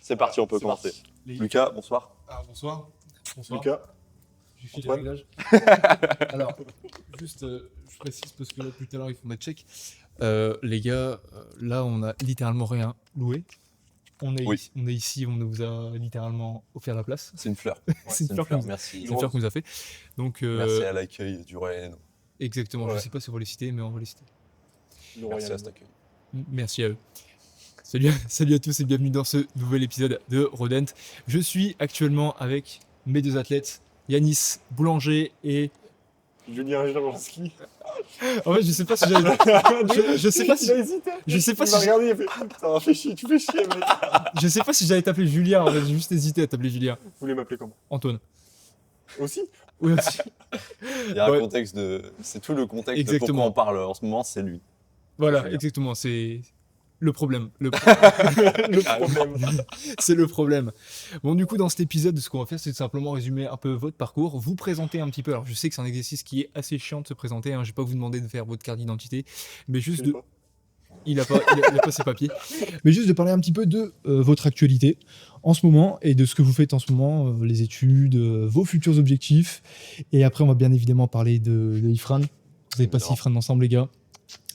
C'est parti, on peut commencer. Lucas, bonsoir. Bonsoir. Lucas. Je file les réglages. Alors, juste, je précise parce que là, depuis tout à l'heure, ils font des checks. Les gars, là, on a littéralement rien loué. On est ici, on nous a littéralement offert la place. C'est une fleur. C'est une fleur, merci. qu'on nous a fait. Donc, Merci à l'accueil du Royal Hainaut. Exactement, je ne sais pas si on va les citer, mais on va les citer. Merci à cet accueil. Merci à eux. Salut à tous et bienvenue dans ce nouvel épisode de Rodent. Je suis actuellement avec mes deux athlètes, Yanis Boulanger et Julien Jaworski. En fait, je sais pas si j'allais. Je sais pas si. Je sais pas si. Il m'a regardé, il a fait. Ça m'a fait chier, tu fais chier, mec. Je sais pas si j'allais t'appeler Julien. En fait, j'ai juste hésité à t'appeler Julien. Vous voulez m'appeler comment? Antoine. Aussi? Oui, aussi. Il y a un contexte de. C'est tout le contexte Exactement. de pourquoi on parle en ce moment, c'est lui. Voilà, exactement. C'est le problème. Le problème. C'est le problème. Bon, du coup, dans cet épisode, ce qu'on va faire, c'est simplement résumer un peu votre parcours, vous présenter un petit peu. Alors, je sais que c'est un exercice qui est assez chiant de se présenter. Je vais pas vous demander de faire votre carte d'identité, mais juste de. Il a pas ses papiers. Mais juste de parler un petit peu de votre actualité en ce moment et de ce que vous faites en ce moment, les études, vos futurs objectifs. Et après, on va bien évidemment parler de IFRAN. Vous avez passé IFRAN ensemble, les gars.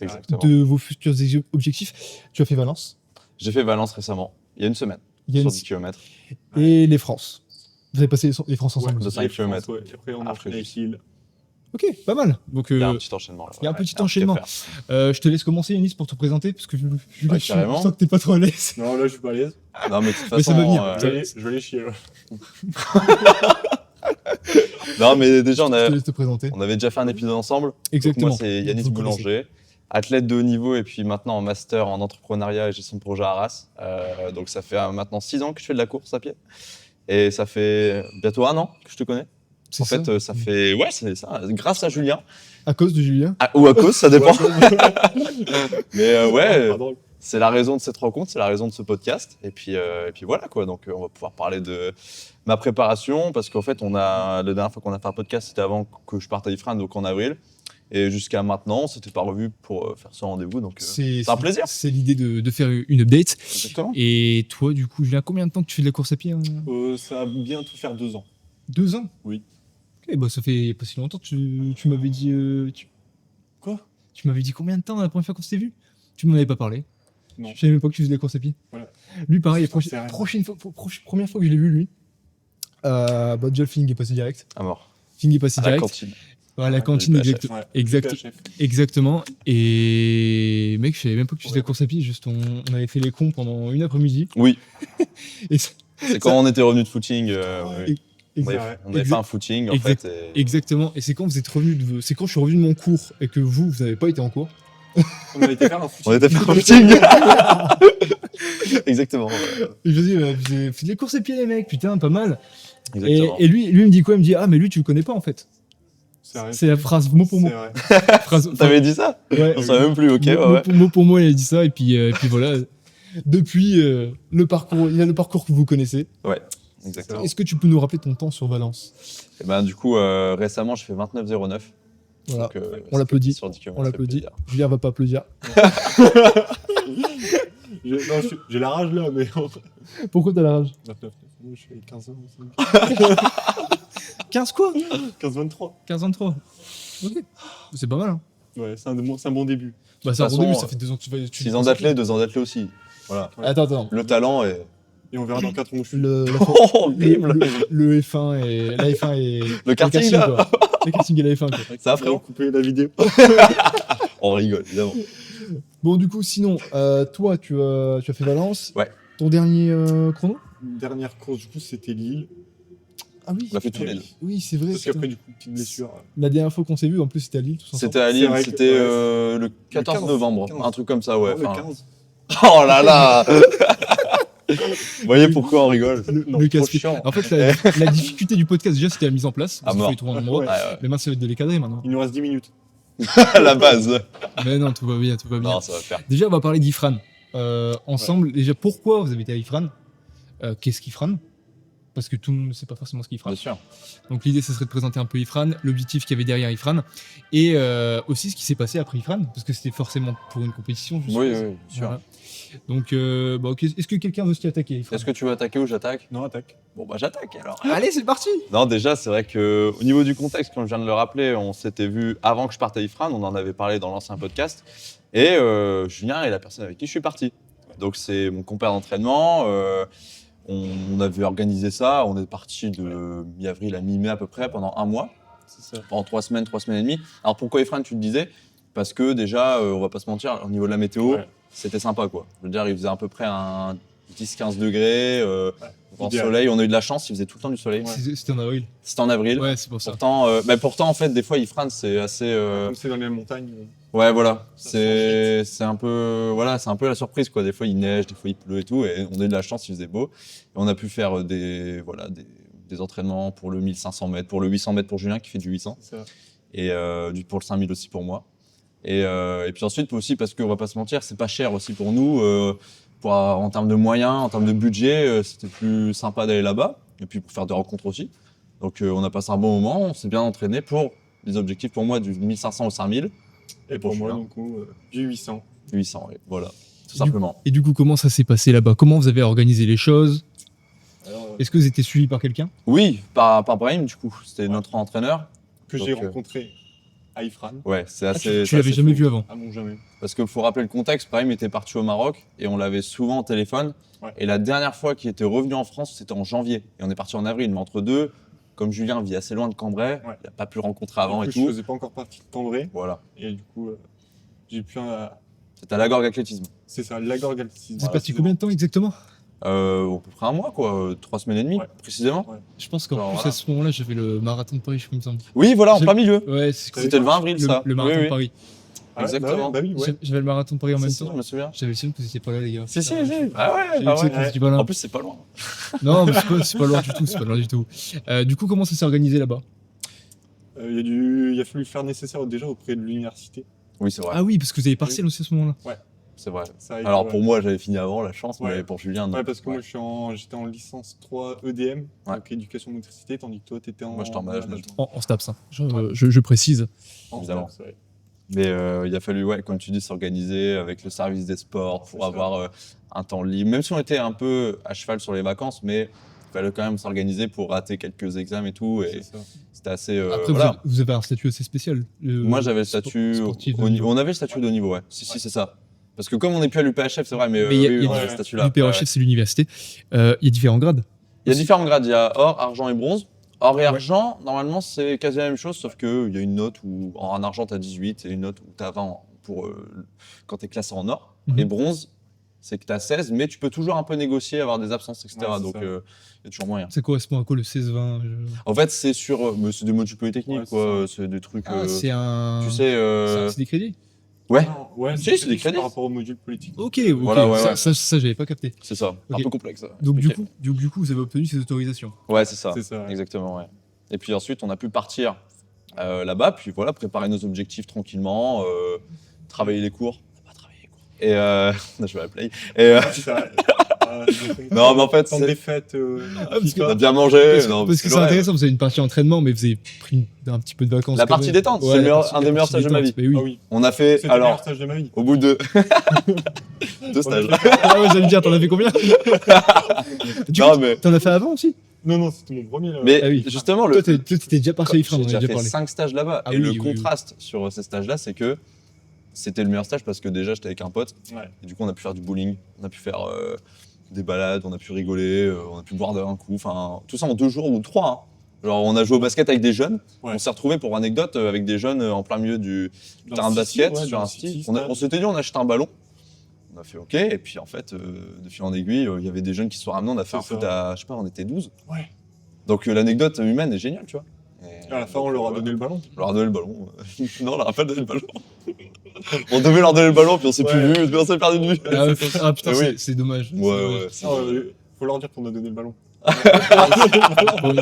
Exactement. De vos futurs objectifs. Tu as fait Valence. J'ai fait Valence récemment, il y a une semaine, sur 10 km. Et les France. Vous avez passé les France ensemble. De 5 km. Ouais. Après, on a fait les Lille. Ok, pas mal. Donc, Il y a un petit enchaînement là. Il y a un petit enchaînement. Je te laisse commencer, Yanis, pour te présenter, parce que je sens que t'es pas trop à l'aise. Non, là, je suis pas à l'aise. Non, mais de toute Mais ça façon. va venir. Je vais aller chier, là. Non, mais déjà, Je te laisse te présenter. on avait déjà fait un épisode ensemble. Exactement. Donc moi, c'est Yanis Vous Boulanger, athlète de haut niveau et puis maintenant en master en entrepreneuriat et gestion de projet à Arras. Donc ça fait maintenant 6 ans que je fais de la course à pied. Et ça fait bientôt 1 an que je te connais. C'est En fait, ça fait... Ouais, c'est ça. Grâce à Julien. À cause de Julien. Ou à cause, ça dépend. Mais ouais, Pardon. c'est la raison de cette rencontre, c'est la raison de ce podcast. Et puis voilà, quoi. Donc on va pouvoir parler de ma préparation. Parce qu'en fait, la dernière fois qu'on a fait un podcast, c'était avant que je parte à IFRAN, donc en avril. Et jusqu'à maintenant, on s'était pas revu pour faire ce rendez-vous. Donc c'est un plaisir. C'est l'idée de faire une update. Exactement. Et toi, du coup, Julien, combien de temps que tu fais de la course à pied Ça va bientôt faire 2 ans. 2 ans. Oui. Ok, bah ça fait pas si longtemps. Tu m'avais dit. Quoi? Tu m'avais dit combien de temps la première fois qu'on s'était vu? Tu m'en avais pas parlé. Non. Je savais même pas que tu faisais de la course à pied. Voilà. Lui, pareil, C'est rien. première fois que je l'ai vu, lui. Déjà, le feeling est passé direct. À mort. Feeling est passé À la direct. cantine. Ouais, à la Ouais, cantine, le PHF. Ouais. exactement. Et mec, je savais même pas que tu faisais de la course à pied. Juste, on avait fait les cons pendant une après-midi. Oui. Et C'est quand on était revenu de footing. Et- On avait fait un footing, en Exact. fait. Et... Exactement. Et c'est quand vous êtes revenu c'est quand je suis revenu de mon cours et que vous n'avez pas été en cours. On a été faire un footing. On était fait un footing. Exactement. Et je me dis, vous avez fait des courses à pied, les mecs, putain, pas mal. Exactement. Et lui, il me dit quoi? Il me dit, ah, mais lui, tu le connais pas en fait. C'est vrai. C'est la phrase mot pour mot. C'est vrai. T'avais dit ça? Ouais. On savait même plus, ok, ouais. Mot pour mot, il a dit ça. Et puis voilà. Depuis, il a le parcours que vous connaissez. Ouais, exactement. Est-ce que tu peux nous rappeler ton temps sur Valence? Et ben, du coup, récemment, je fais 29,09. Voilà. Donc, On l'applaudit. sur 10 km, On ça fait l'applaudit. plaisir. Julien va pas applaudir. J'ai la rage là, mais. Pourquoi t'as la rage? 29. Moi, je fais 15 ans. 15 quoi? 15-23. 15-23. Ok. C'est pas mal, hein. Ouais, c'est un bon début. Bah, c'est un De bon toute début, façon, ça fait 2 ans que tu fais. 6 ans d'athlète, 2 ans d'athlète aussi. Voilà. Attends. Mm. Le talent est... Et on verra dans 4 ans où je suis. horrible. Le F1 et la F1 et Le karting, là. quoi. Le karting et la F1 quoi. Ça, On va frérot? couper la vidéo. On rigole, évidemment. Bon du coup sinon toi tu as fait Valence. Ouais. Ton dernier chrono? Dernière course, du coup, c'était Lille. Ah oui. On a fait tous les deux. Oui c'est vrai. Parce qu'après, du coup, petite blessure. La dernière fois qu'on s'est vu en plus c'était à Lille tout ensemble. C'était à C'est Lille, vrai que- c'était ouais. le 14 15, novembre, 15. un truc comme ça, ouais. Le Enfin, 15. oh là là. Vous voyez pourquoi on rigole? Non, Le trop casse-pied. chiant. En fait la difficulté du podcast déjà c'était la mise en place. Parce À qu'il mort. faut y trouver un endroit. Ouais. Ouais, ouais. Mais maintenant ça va être de les cadrer maintenant. Il nous reste 10 minutes. À la base. Mais non tout va bien. Non, ça va faire. Déjà on va parler d'IFRAN. Ensemble déjà pourquoi vous avez été à IFRAN? Qu'est-ce qu'IFRAN? parce que tout le monde ne sait pas forcément ce qu'Ifran. Bien sûr. Donc l'idée, ce serait de présenter un peu Ifran, l'objectif qu'il y avait derrière Ifran, et aussi ce qui s'est passé après Ifran, parce que c'était forcément pour une compétition, je Oui, suppose. oui, bien sûr. Voilà. Donc, ok. Est-ce que quelqu'un veut s'y attaquer, Ifran? Est-ce que tu veux attaquer ou j'attaque? Non, attaque. Bon, bah j'attaque alors. Allez, c'est parti. Non, déjà, c'est vrai que au niveau du contexte, comme je viens de le rappeler, on s'était vu avant que je parte à Ifran, on en avait parlé dans l'ancien podcast. Et Julien est la personne avec qui je suis parti. Donc, c'est mon compère d'entraînement. On avait organisé ça. On est parti de mi-avril à mi-mai à peu près pendant un mois. C'est ça. Pendant 3 semaines et demie. Alors, pourquoi Ifran, tu te disais? Parce que déjà, on va pas se mentir, au niveau de la météo, Ouais. c'était sympa quoi. Je veux dire, il faisait à peu près un 10-15 degrés. En Idéal. soleil, on a eu de la chance, il faisait tout le temps du soleil. Ouais. C'était en avril. C'était en avril. Ouais, c'est pour ça. Pourtant, en fait, des fois, Ifrane, c'est assez. Comme c'est dans les montagnes. Ouais, voilà. Ça C'est un peu, voilà, c'est un peu la surprise, quoi. Des fois, il neige, des fois, il pleut et tout, et on a eu de la chance, il faisait beau. Et on a pu faire des entraînements pour le 1500 mètres, pour le 800 mètres pour Julien qui fait du 800, C'est ça. et pour le 5000 aussi pour moi. Et puis ensuite aussi parce qu'on va pas se mentir, c'est pas cher aussi pour nous. En termes de moyens, en termes de budget, c'était plus sympa d'aller là-bas. Et puis pour faire des rencontres aussi. Donc on a passé un bon moment, on s'est bien entraîné pour les objectifs pour moi du 1500 au 5000. Et pour moi, Julien, donc, du 800. 800, oui, voilà, tout simplement. Et du coup, comment ça s'est passé là-bas? Comment vous avez organisé les choses? Alors, Est-ce que vous étiez suivi par quelqu'un? Oui, par Brahim du coup, c'était Ouais. notre entraîneur. que Donc, j'ai rencontré à Ifran. Ouais, c'est Ah, assez. tu l'avais assez jamais fou. vu avant? Ah bon, jamais. Parce qu'il faut rappeler le contexte, Brahim était parti au Maroc et on l'avait souvent au téléphone. Ouais. Et la dernière fois qu'il était revenu en France, c'était en janvier. Et on est parti en avril. Mais entre deux, comme Julien vit assez loin de Cambrai, Ouais. il n'a pas pu le rencontrer avant Du et coup, je tout. faisais pas encore partie de Cambrai. Voilà. Et du coup, j'ai pu. C'était à la Gorgue Athlétisme. C'est ça, l'agorgalcisme. C'est parti combien de temps exactement? À peu près un mois, quoi. 3 semaines et demie, Ouais. précisément. Ouais. Je pense qu'en Alors, plus voilà. à ce moment-là, j'avais le marathon de Paris, je crois, il me semble. Oui, voilà, en J'ai- plein milieu. Ouais, c'est cool. C'était le 20 avril, ça. Le marathon Oui, de oui. Paris. Ah ouais, Exactement. Bah oui, ouais. J'avais le marathon de Paris en même Si, temps. je me souviens. J'avais le signe que vous étiez pas là, les gars. Si, si, Putain, si. je- Ah ouais, J'avais ah le signe ouais. que vous étiez pas là. En plus, c'est pas loin. Non, mais c'est pas loin du tout, c'est pas loin du tout. Du coup, comment ça s'est organisé là-bas? Il a fallu faire nécessaire déjà auprès de l'université. Oui, c'est vrai. Ah oui, parce que vous avez partiel aussi à ce moment-là. C'est vrai. Ça a été, Alors ouais. pour moi, j'avais fini avant la chance, mais Ouais. pour Julien, non. Ouais, parce que Ouais. moi, j'étais en licence 3 EDM, Ouais. donc éducation motricité, tandis que toi, t'étais en. Moi, j'étais en management. En STAPS, hein. Je précise. En Évidemment. STAPS, ouais. Mais il a fallu, ouais, comme tu dis, s'organiser avec le service des sports pour C'est ça. avoir un temps libre. Même si on était un peu à cheval sur les vacances, mais il fallait quand même s'organiser pour rater quelques examens et tout. Et C'est ça. c'était assez. Après, voilà. vous avez un statut assez spécial. Moi, j'avais le statut. sportif de au haut niveau. niveau. On avait le statut de haut niveau, ouais. Si, si, c'est ça. Parce que comme on n'est plus à l'UPHF, c'est vrai, mais, Mais il y a- oui, il y a on du- avait le statut là. L'UPRHF, c'est l'université. Il y a différents grades. Il y a différents grades. Il y a or, argent et bronze. Or et argent, normalement, c'est quasi la même chose, sauf qu'il y a une note où en argent, tu as 18 et une note où tu as 20 pour, quand tu es classé en or. Mhm. Et bronze, c'est que tu as 16, mais tu peux toujours un peu négocier, avoir des absences, etc. Ouais, c'est Donc, ça. il y a toujours moyen. Ça correspond à quoi le 16-20? En fait, c'est sur. Mais c'est des modules polytechniques, Ouais, c'est quoi. C'est des trucs. Ah, c'est un. Tu sais. C'est des crédits? Ouais, Non, ouais, Si, c'est des juste crédits. par rapport au module politique. Ok, Voilà, ouais, ouais. Ça, j'avais pas capté. c'est ça. Un Ok. peu complexe. ça. Donc, Ok. du coup, vous avez obtenu ces autorisations. Ouais, c'est ça. C'est ça. ouais. Exactement, ouais. Et puis ensuite, on a pu partir là-bas, puis voilà, préparer nos objectifs tranquillement, travailler les cours. On n'a pas travaillé les cours. Et je vais la play. Et C'est ça. Non, mais en fait, Tant c'est- des fêtes. parce que- on a bien mangé. Parce, non, parce que le c'est rêve. intéressant, vous avez une partie entraînement, mais vous avez pris un petit peu de vacances. La quand partie même. détente, c'est Ouais, le meilleur- la un des meilleurs partie stages de ma détente, vie. mais oui. Ah oui, On a fait, c'était le meilleur alors, stage de ma vie. au bout de deux On a stages. fait- Ah ouais, j'allais me dire, t'en as fait combien? Du Non, coup, mais, t'en as fait avant aussi? Non, non, c'était mon premier. Là. mais Ah oui. justement, Toi, t'étais déjà parti à Ifran, on j'ai en a déjà déjà fait parlé. 5 stages là-bas. Ah Et oui, le oui, oui. contraste sur ces stages-là, c'est que c'était le meilleur stage parce que déjà, j'étais avec un pote. Ouais. Et du coup, on a pu faire du bowling, on a pu faire des balades, on a pu rigoler, on a pu boire d'un coup. Enfin, tout ça en 2 jours ou 3. Hein. Genre, on a joué au basket avec des jeunes. Ouais. On s'est retrouvé pour anecdote avec des jeunes en plein milieu du Dans terrain de le basket City, ouais, sur dans un le City, style. On stade. s'était dit, on achète un ballon. On a fait OK. Et puis en fait, de fil en aiguille, il y avait des jeunes qui se sont ramenés. On a fait un C'est foot ça. à, je sais pas, on était 12. Ouais. Donc l'anecdote humaine est géniale, tu vois. Et À la fin, on leur a donc, donné le ballon. on leur a donné le ballon. Non, on leur a pas donné le ballon. On devait leur donner le ballon, puis on s'est plus Ouais. vu, puis on s'est perdu de vue. Ah, ouais, ah, putain, Ah oui. c'est dommage. Ouais, ouais. c'est Ah, vrai. faut leur dire qu'on a donné le ballon.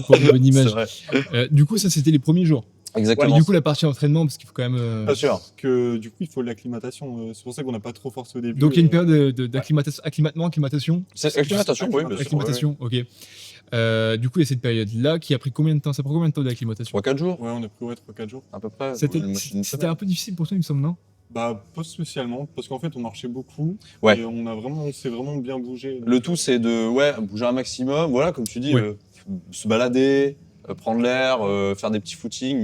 Pour une bonne image. C'est vrai. Du coup, ça, c'était les premiers jours. Et Exactement. du coup, la partie entraînement, parce qu'il faut quand même. Bien sûr. Parce que du coup, il faut l'acclimatation. C'est pour ça qu'on n'a pas trop forcé au début. Donc il y a une période d'acclimatation, acclimatation. C'est acclimatation, oui, bien sûr. Acclimatation, ok. Du coup, il y a cette période-là qui a pris combien de temps? Ça prend combien de temps d'acclimatation? 3-4 jours, Ouais, on a pris 3-4 jours. à peu près. C'était Une c'était semaine. un peu difficile pour toi, il me semble, non? Bah, pas spécialement, parce qu'en fait, on marchait beaucoup. Ouais. Et on s'est vraiment bien bougé. Le tout, c'est de bouger un maximum, voilà, comme tu dis, Ouais. se balader, prendre l'air, faire des petits footings,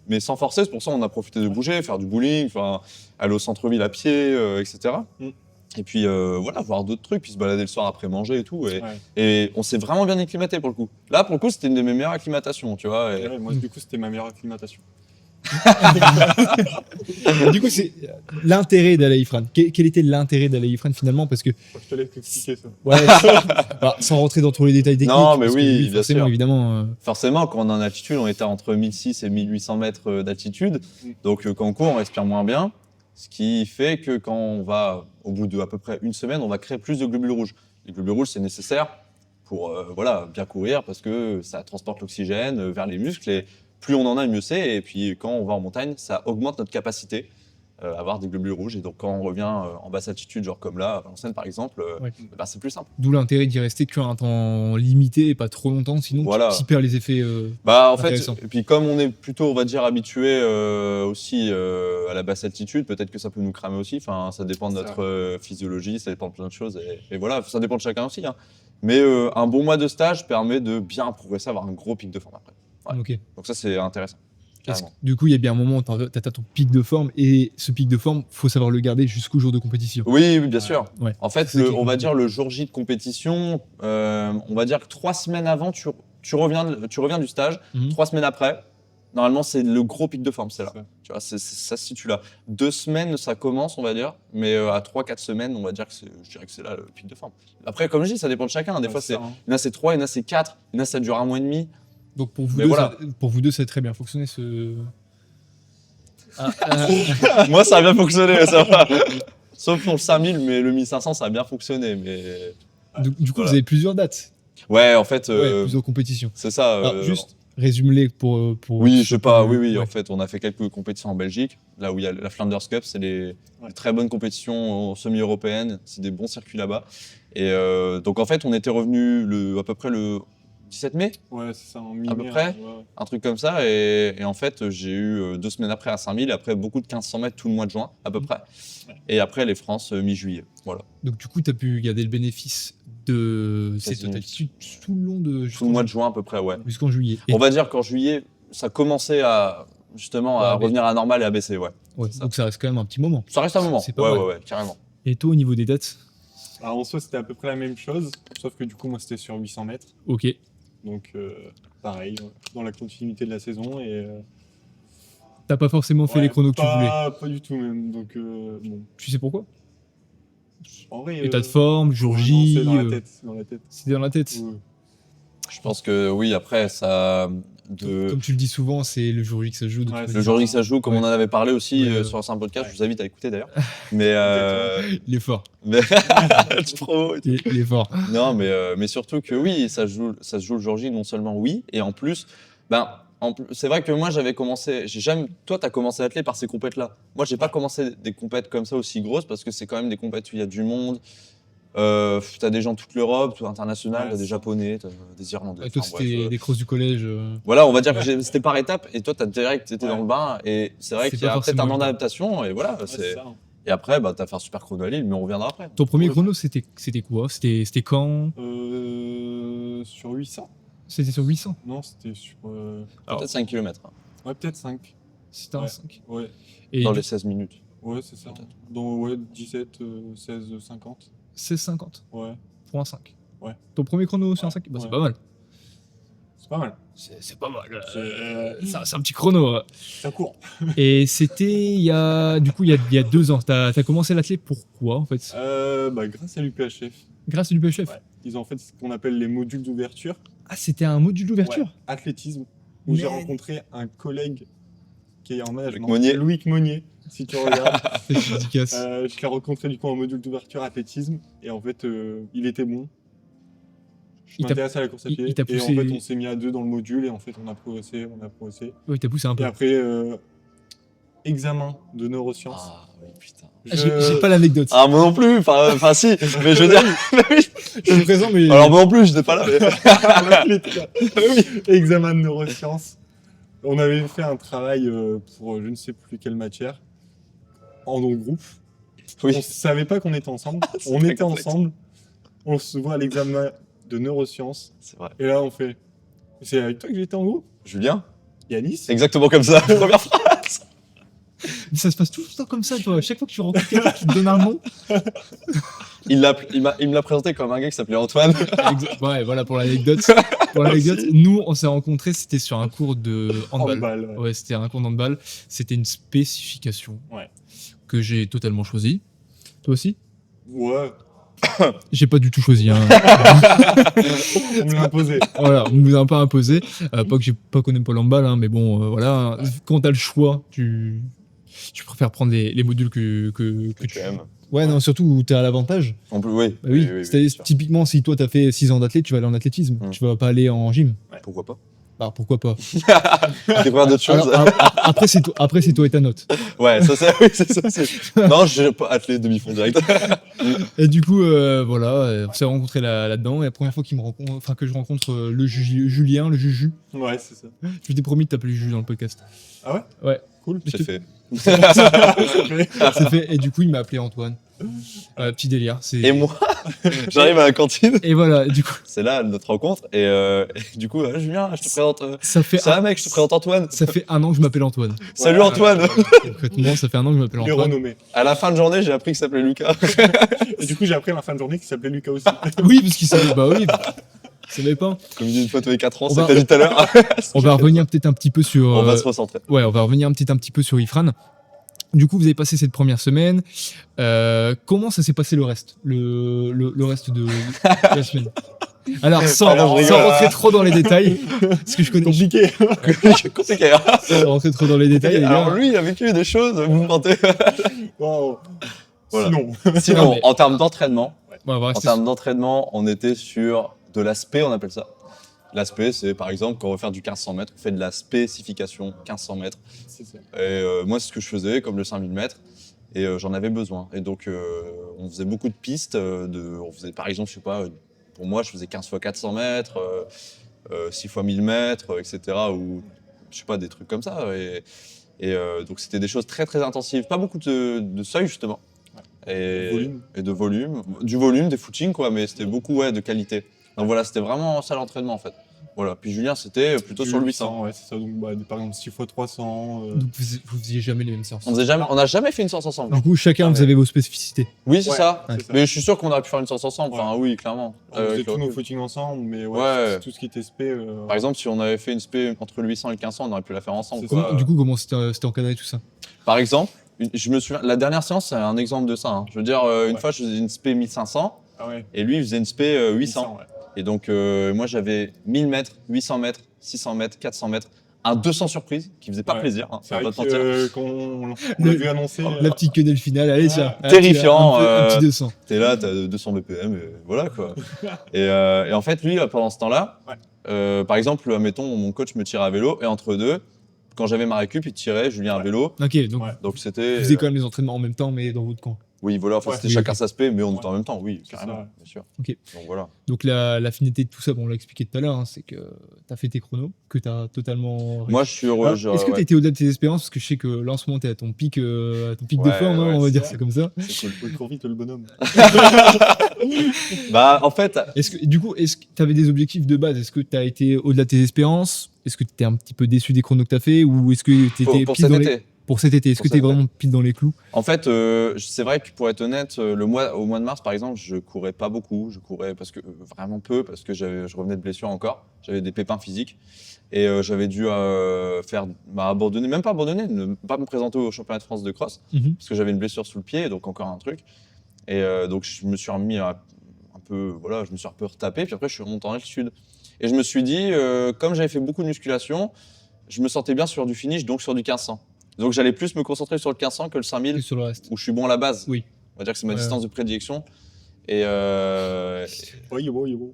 mais sans forcer. C'est pour ça qu'on a profité de bouger, faire du bowling, enfin, aller au centre-ville à pied, etc. Mm. Et puis voilà, voir d'autres trucs, puis se balader le soir après manger et tout. Ouais. Et on s'est vraiment bien acclimaté pour le coup. Là, pour le coup, c'était une de mes meilleures acclimatations, tu vois. Et ouais, moi, du coup, c'était ma meilleure acclimatation. Du coup, c'est l'intérêt d'Alaïfran. Quel était l'intérêt d'Alaïfran finalement? Parce que, Faut que je te laisse expliquer ça. ouais, bah, sans rentrer dans tous les détails techniques. Non, mais parce que oui, bien forcément, sûr. évidemment. Forcément, quand on est en altitude, on était entre 1600 et 1800 mètres d'altitude. Mm. Donc, quand on court, on respire moins bien. Ce qui fait que quand on va, au bout de à peu près une semaine, on va créer plus de globules rouges. Les globules rouges, c'est nécessaire pour bien courir parce que ça transporte l'oxygène vers les muscles. Et plus on en a, mieux c'est. Et puis, quand on va en montagne, ça augmente notre capacité à avoir des globules rouges. Et donc, quand on revient en basse altitude, genre comme là, à Valenciennes par exemple, Ouais. bah, c'est plus simple. D'où l'intérêt d'y rester qu'un temps limité et pas trop longtemps, sinon Voilà. tu perds les effets. Bah en fait, Intéressant. et puis comme on est plutôt, on va dire, habitué aussi à la basse altitude, peut-être que ça peut nous cramer aussi. Enfin, ça dépend de C'est notre physiologie, ça dépend de plein de choses. Et voilà, ça dépend de chacun aussi. Hein. Mais un bon mois de stage permet de bien progresser, avoir un gros pic de forme après. Ouais. Ok. Donc ça, c'est intéressant. Est-ce Carrément. que, du coup, il y a bien un moment où tu atteins ton pic de forme et ce pic de forme, faut savoir le garder jusqu'au jour de compétition. Oui, oui, bien sûr. Ouais. En fait, C'est ça qui est on va compliqué. dire le jour J de compétition, on va dire que 3 semaines avant, tu reviens du stage. Mhm. 3 semaines après, normalement, c'est le gros pic de forme, c'est là. Ça. Tu vois, ça se situe là. 2 semaines, ça commence, on va dire, mais à 3-4 semaines, on va dire que je dirais que c'est là le pic de forme. Après, comme je dis, ça dépend de chacun. Des Ouais, fois, c'est ça, hein. il y en a c'est 3, il y en a c'est 4, il y en a ça dure un mois et demi. Donc pour vous, Mais deux, voilà. pour vous deux, ça a très bien fonctionné ce. Moi, ça a bien fonctionné, ça va. Sauf pour le 5000, mais le 1500, ça a bien fonctionné. Mais Du coup, Voilà. vous avez plusieurs dates, ouais, en fait, ouais, plusieurs compétitions. c'est ça. Alors, juste résume-les pour. Oui, je sais pas, oui. Ouais. En fait, on a fait quelques compétitions en Belgique, là où il y a la Flanders Cup, c'est des très bonnes compétitions semi-européennes, c'est des bons circuits là-bas. Et donc, en fait, on était revenu à peu près le 17 mai, Ouais, c'est ça, en mi À peu près. Ouais. un truc comme ça. Et en fait, j'ai eu 2 semaines après à 5000, après beaucoup de 1500 mètres tout le mois de juin, à peu près. Ouais. Et après, les France, mi-juillet. Voilà. Donc du coup, tu as pu garder le bénéfice de cette Quasiment. altitude tout le long de. Tout le mois de juin, à peu près, ouais. Jusqu'en juillet. Et, On va dire qu'en juillet, ça commençait à justement à Ouais, revenir à normal et à baisser, ouais. ouais, ça. donc ça reste quand même un petit moment. Ça reste un moment. C'est pas mal. Ouais, carrément. Et toi, au niveau des dates? Alors, en soi, c'était à peu près la même chose, sauf que du coup, moi, c'était sur 800 mètres. Ok. Donc, pareil, dans la continuité de la saison. Et, T'as pas forcément fait ouais, les chronos que tu voulais. Pas du tout, même. Donc, bon. Tu sais pourquoi? En vrai. État de forme, jour ouais, non, J. c'est dans la tête. C'est dans la tête. C'est dans la tête. Ouais. Je pense que oui, après, ça. Comme tu le dis souvent, c'est le jour J que ça se joue. De Ouais, toute c'est Le manière. jour J que ça joue, comme Ouais. on en avait parlé aussi Ouais, sur un podcast, ouais. je vous invite à écouter d'ailleurs. Mais. Il est fort. mais... Tu promo et tout. Il est fort. Non, mais surtout que oui, ça se joue le jour J, non seulement oui, et en plus, c'est vrai que moi j'avais commencé, toi t'as commencé à atteler par ces compètes-là. Moi j'ai pas commencé des compètes comme ça aussi grosses parce que c'est quand même des compètes où il y a du monde. T'as des gens de toute l'Europe, tout international, Ouais, t'as des c'est- Japonais, t'as des Irlandais. Et toi, enfin, c'était bref, des crosses du collège. Voilà, on va dire que c'était par étapes et toi t'as direct été Ouais. dans le bain et c'est vrai C'est qu'il y a pas peut-être un forcément an évident. d'adaptation et voilà. Ouais, c'est ça. Et après, t'as fait un super chrono à Lille, mais on reviendra après. Ton premier Ouais. chrono, c'était quoi? C'était quand? Sur 800? C'était sur 800. Non, c'était sur. Alors, Peut-être 5 km Ouais, peut-être 5. c'était un Ouais. 5. Ouais, Et dans les 16 minutes. ouais, c'est ça. Peut-être. Dans 17, 16, 50. 16,50 Ouais, pour un 5. Ouais. Ton premier chrono, c'est un Ouais. 5? Bah, c'est Ouais. pas mal. c'est pas mal. C'est pas mal. C'est C'est un petit chrono. ça court. Et c'était du coup, il y a 2 ans. T'as commencé l'athlète pourquoi, en fait? Grâce à l'UPHF. Grâce à l'UPHF. Ouais. Ils ont en fait ce qu'on appelle les modules d'ouverture. Ah, c'était un module d'ouverture? Ouais, athlétisme. Où j'ai Mais- rencontré un collègue qui est en âge. Loïc Monnier. Loïc Monnier, si tu regardes. C'est une dédicace. Je l'ai rencontré du coup en module d'ouverture athlétisme. Et en fait, il était bon. Je m'intéresse à la course à pied. il t'a Et en poussé- fait, on s'est mis à 2 dans le module et en fait, on a progressé. Oui, t'as poussé un peu. Et après, examen de neurosciences. Ah oui, putain. J'ai pas l'anecdote. Ah, moi non plus, enfin si, mais je veux dire. Je suis présent, mais. Alors moi non plus, j'étais pas là. Il était là. Examen de neurosciences. On avait fait un travail pour je ne sais plus quelle matière en groupe. Oui. On savait pas qu'on était ensemble. C'est On très était complexe. ensemble. On se voit à l'examen de neurosciences. C'est vrai. Et là, on fait. C'est avec toi que j'étais en groupe Julien, Yanis. exactement comme ça. Première phrase. Ça se passe tout le temps comme ça, toi. Chaque fois que tu rencontres quelqu'un qui te donne un nom. Il me l'a présenté comme un gars qui s'appelait Antoine. Ouais, voilà pour l'anecdote. Pour l'anecdote, nous, on s'est rencontrés, c'était sur un cours de handball. Handball, ouais. Ouais, c'était un cours d'handball. C'était une spécification Ouais. que j'ai totalement choisie. Toi aussi? Ouais. J'ai pas du tout choisi. Hein. On me l'a imposé. Voilà, on nous a un peu imposé. Pas qu'on aime pas l'handball, hein, mais bon, voilà. Quand t'as le choix, tu préfères prendre les modules que tu aimes. Ouais, non, surtout où t'es à l'avantage. On peut, oui. Bah oui, c'est-à-dire, bien sûr. typiquement, si toi t'as fait 6 ans d'athlète, tu vas aller en athlétisme. Tu vas pas aller en gym. Pourquoi pas Bah pourquoi pas. Découvrir d'autres choses. Après, c'est toi et ta note. Ouais, ça c'est. Oui, c'est ça. Non, j'ai pas attelé demi-fond direct. Et du coup, voilà, on s'est rencontrés là-dedans. Et la première fois que je rencontre le Julien, le Juju, Ouais, c'est ça. je t'ai promis de t'appeler Juju dans le podcast. Ah ouais? Ouais. Cool. C'est fait. C'est fait. Et du coup, il m'a appelé Antoine. Petit délire. Et moi, j'arrive à la cantine. Et voilà, du coup, C'est là notre rencontre. Et du coup, Julien, je te présente. ça fait, Ça va, mec, je te présente Antoine. ça fait 1 an que je m'appelle Antoine. Salut Antoine. Concrètement, ça fait 1 an que je m'appelle Les Antoine. renommés. À la fin de journée, j'ai appris qu'il s'appelait Lucas. Et du coup, j'ai appris à la fin de journée qu'il s'appelait Lucas aussi. Oui, parce qu'il savait. Bah oui. Il savait pas. Comme il dit une fois tous les 4 ans, On c'est va- que t'as dit tout à l'heure. On va revenir peut-être un petit peu sur. On va se recentrer. Ouais, on va revenir un petit peu sur Ifran. Du coup, vous avez passé cette première semaine. Comment ça s'est passé le reste le reste de la semaine. Alors, sans rentrer trop dans les détails, parce que je connais. Compliqué. Compliqué, hein. Sans rentrer trop dans les détails, les Alors gars. lui, il a vécu des choses, vous me mentez. Wow. Voilà. Sinon. Sinon, Non, mais- en termes d'entraînement, Ouais, on va en rester termes d'entraînement, on était sur de l'aspect, on appelle ça. L'aspect, c'est par exemple quand on veut faire du 1500 mètres, on fait de la spécification 1500 mètres. C'est ça. Et moi, c'est ce que je faisais, comme le 5000 mètres, et j'en avais besoin. Et donc, on faisait beaucoup de pistes. On faisait, par exemple, je sais pas, pour moi, je faisais 15 fois 400 mètres, 6 fois 1000 mètres, etc. Ou je sais pas, des trucs comme ça. Et donc, c'était des choses très très intensives. Pas beaucoup de seuil, justement. Et, Volume. et de volume. Du volume, des footings, quoi, mais c'était beaucoup de qualité. Donc voilà, c'était vraiment ça l'entraînement en fait. Voilà. Puis Julien, c'était plutôt sur le 800. Ouais, c'est ça. Donc, bah, par exemple, 6 x 300. Donc, vous faisiez jamais les mêmes séances. On n'a jamais fait une séance ensemble. Du coup, chacun, Ah, vous ouais. avez vos spécificités. Oui, c'est Ouais, ça. c'est ça. Mais je suis sûr qu'on aurait pu faire une séance ensemble. Enfin, oui, clairement. On faisait Avec le tous nos recul. footings ensemble, mais Ouais. tout ce qui était spé. Par exemple, si on avait fait une spé entre le 800 et le 1500, on aurait pu la faire ensemble. C'est Quoi. ça. Du coup, comment c'était encadré tout ça? Par exemple, je me souviens, la dernière séance, c'est un exemple de ça. Hein. Je veux dire, une fois, je faisais une spé 1500 Ah ouais. et lui, il faisait une spé 800. ouais. Et donc, moi, j'avais 1000 mètres, 800 mètres, 600 mètres, 400 mètres, un 200 surprise qui faisait pas Ouais. plaisir. Hein, C'est ça va vrai pas te mentir. qu'on Le- l'a vu annoncer. La petite quenelle finale, allez, tiens. Terrifiant, Un petit 200. T'es là, t'as 200 BPM, et voilà quoi. et en fait, lui, pendant ce temps-là, Ouais. par exemple, mettons, mon coach me tirait à vélo, et entre deux, quand j'avais ma récup, il tirait Julien à vélo. Ok, donc Ouais. Donc c'était. vous faisiez quand même les entraînements en même temps, mais dans votre camp. Oui, voilà, enfin, Ouais. c'était Oui, chacun ok. sa spé, mais on était Ouais. en même temps, oui, C'est carrément, ça, ouais. bien sûr. Ok. Donc voilà. Donc la finalité de tout ça, bon, on l'a expliqué tout à l'heure, hein, c'est que tu as fait tes chronos, que tu as totalement. Moi, je suis heureux. Alors, genre, est-ce que tu ouais, as été au-delà de tes espérances? Parce que je sais que là en ce moment tu es à ton pic de Ouais, forme, hein, ouais, on va c'est dire ça. ça comme ça. C'est cool. Il court vite, le bonhomme. Bah, en fait, Du coup, est-ce que tu avais des objectifs de base? Est-ce que tu as été au-delà de tes espérances? Est-ce que tu étais un petit peu déçu des chronos que tu as fait? Ou est-ce que tu étais pour pile cet dans été. Pour cet été, est-ce Pour que cet tu es été. vraiment pile dans les clous? En fait, c'est vrai que pour être honnête, au mois de mars, par exemple, je courais pas beaucoup. Je courais vraiment peu parce que je revenais de blessure encore. J'avais des pépins physiques et j'avais dû abandonner, même pas abandonner, ne pas me présenter au championnat de France de cross Mhm. parce que j'avais une blessure sous le pied, donc encore un truc. Et donc je me suis remis un peu, voilà, je me suis un peu retapé. Puis après, je suis remonté en altitude et je me suis dit, comme j'avais fait beaucoup de musculation, je me sentais bien sur du finish, donc sur du 1500. Donc j'allais plus me concentrer sur le 1500 que le 5000 Et sur le reste. où je suis bon à la base. Oui. On va dire que c'est ma Ouais. distance de prédilection. Oui, oui, oui.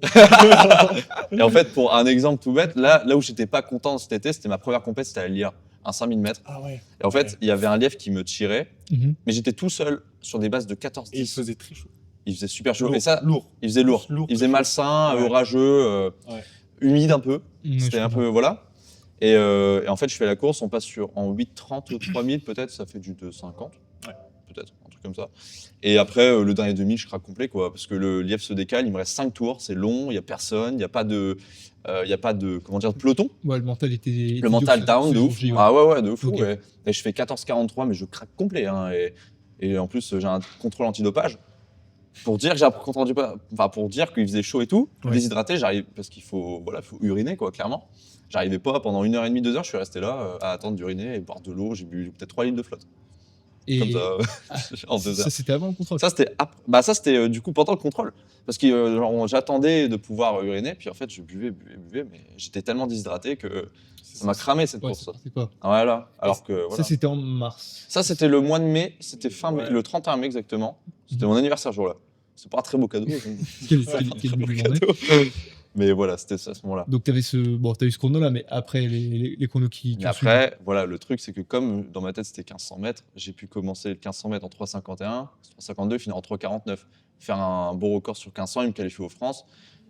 Et en fait, pour un exemple tout bête, là où j'étais pas content cet été, c'était ma première compète, c'était à Lire, un 5000 mètres. Ah ouais. Et en fait, il y avait un lièvre qui me tirait, mais j'étais tout seul sur des bases de 14-10. Et il faisait très chaud. Il faisait super chaud. Lourd, Et ça, lourd. il faisait lourd. Lourd, Il faisait chaud. malsain, Ouais. orageux, Ouais. humide un peu. Ouais, C'était je un peu, comprends. voilà. Et en fait, je fais la course, on passe en 8,30 ou 3000 peut-être, ça fait du 2,50. Ouais. Peut-être, un truc comme ça. Et après, le dernier demi, je craque complet, quoi, parce que le lièvre se décale, il me reste 5 tours, c'est long, il n'y a personne, il n'y a pas de, comment dire, de peloton. Ouais, le mental était Le mental dur, down, ce de ouf. jour-J, ouais. Ah ouais, de fou. Ok. Et je fais 14,43, mais je craque complet. Hein, et en plus, j'ai un contrôle antidopage. Pour dire que j'ai un contrôle antidopage, enfin, pour dire qu'il faisait chaud et tout, Ouais. déshydraté, j'arrive, parce qu'il faut uriner, quoi, clairement. J'arrivais pas, pendant 1h30, 2 heures, je suis resté là à attendre d'uriner et boire de l'eau. J'ai bu peut-être 3 litres de flotte. Et Comme ça, en 2 heures. ça, c'était avant le contrôle. Ça, c'était du coup pendant le contrôle. Parce que j'attendais de pouvoir uriner, puis en fait, je buvais, mais j'étais tellement déshydraté que ça m'a cramé cette Ouais, course. ça partait pas. Voilà. Alors que, Ça, voilà. c'était en mars. Ça, c'était le mois de mai, c'était fin mai, Ouais. le 31 mai exactement. C'était mon anniversaire ce jour-là. C'est pas un très beau cadeau. Quel C'est pas un lui très beau demandait. cadeau. Mais voilà, c'était ça à ce moment-là. Donc, t'as eu ce chrono-là, mais après, les chronos qui Et ont suivi. après, voilà, le truc, c'est que comme dans ma tête, c'était 1500 mètres, j'ai pu commencer le 1500 mètres en 3,51, 3,52, finir en 3,49. Faire un bon record sur 1500 et me qualifier aux France.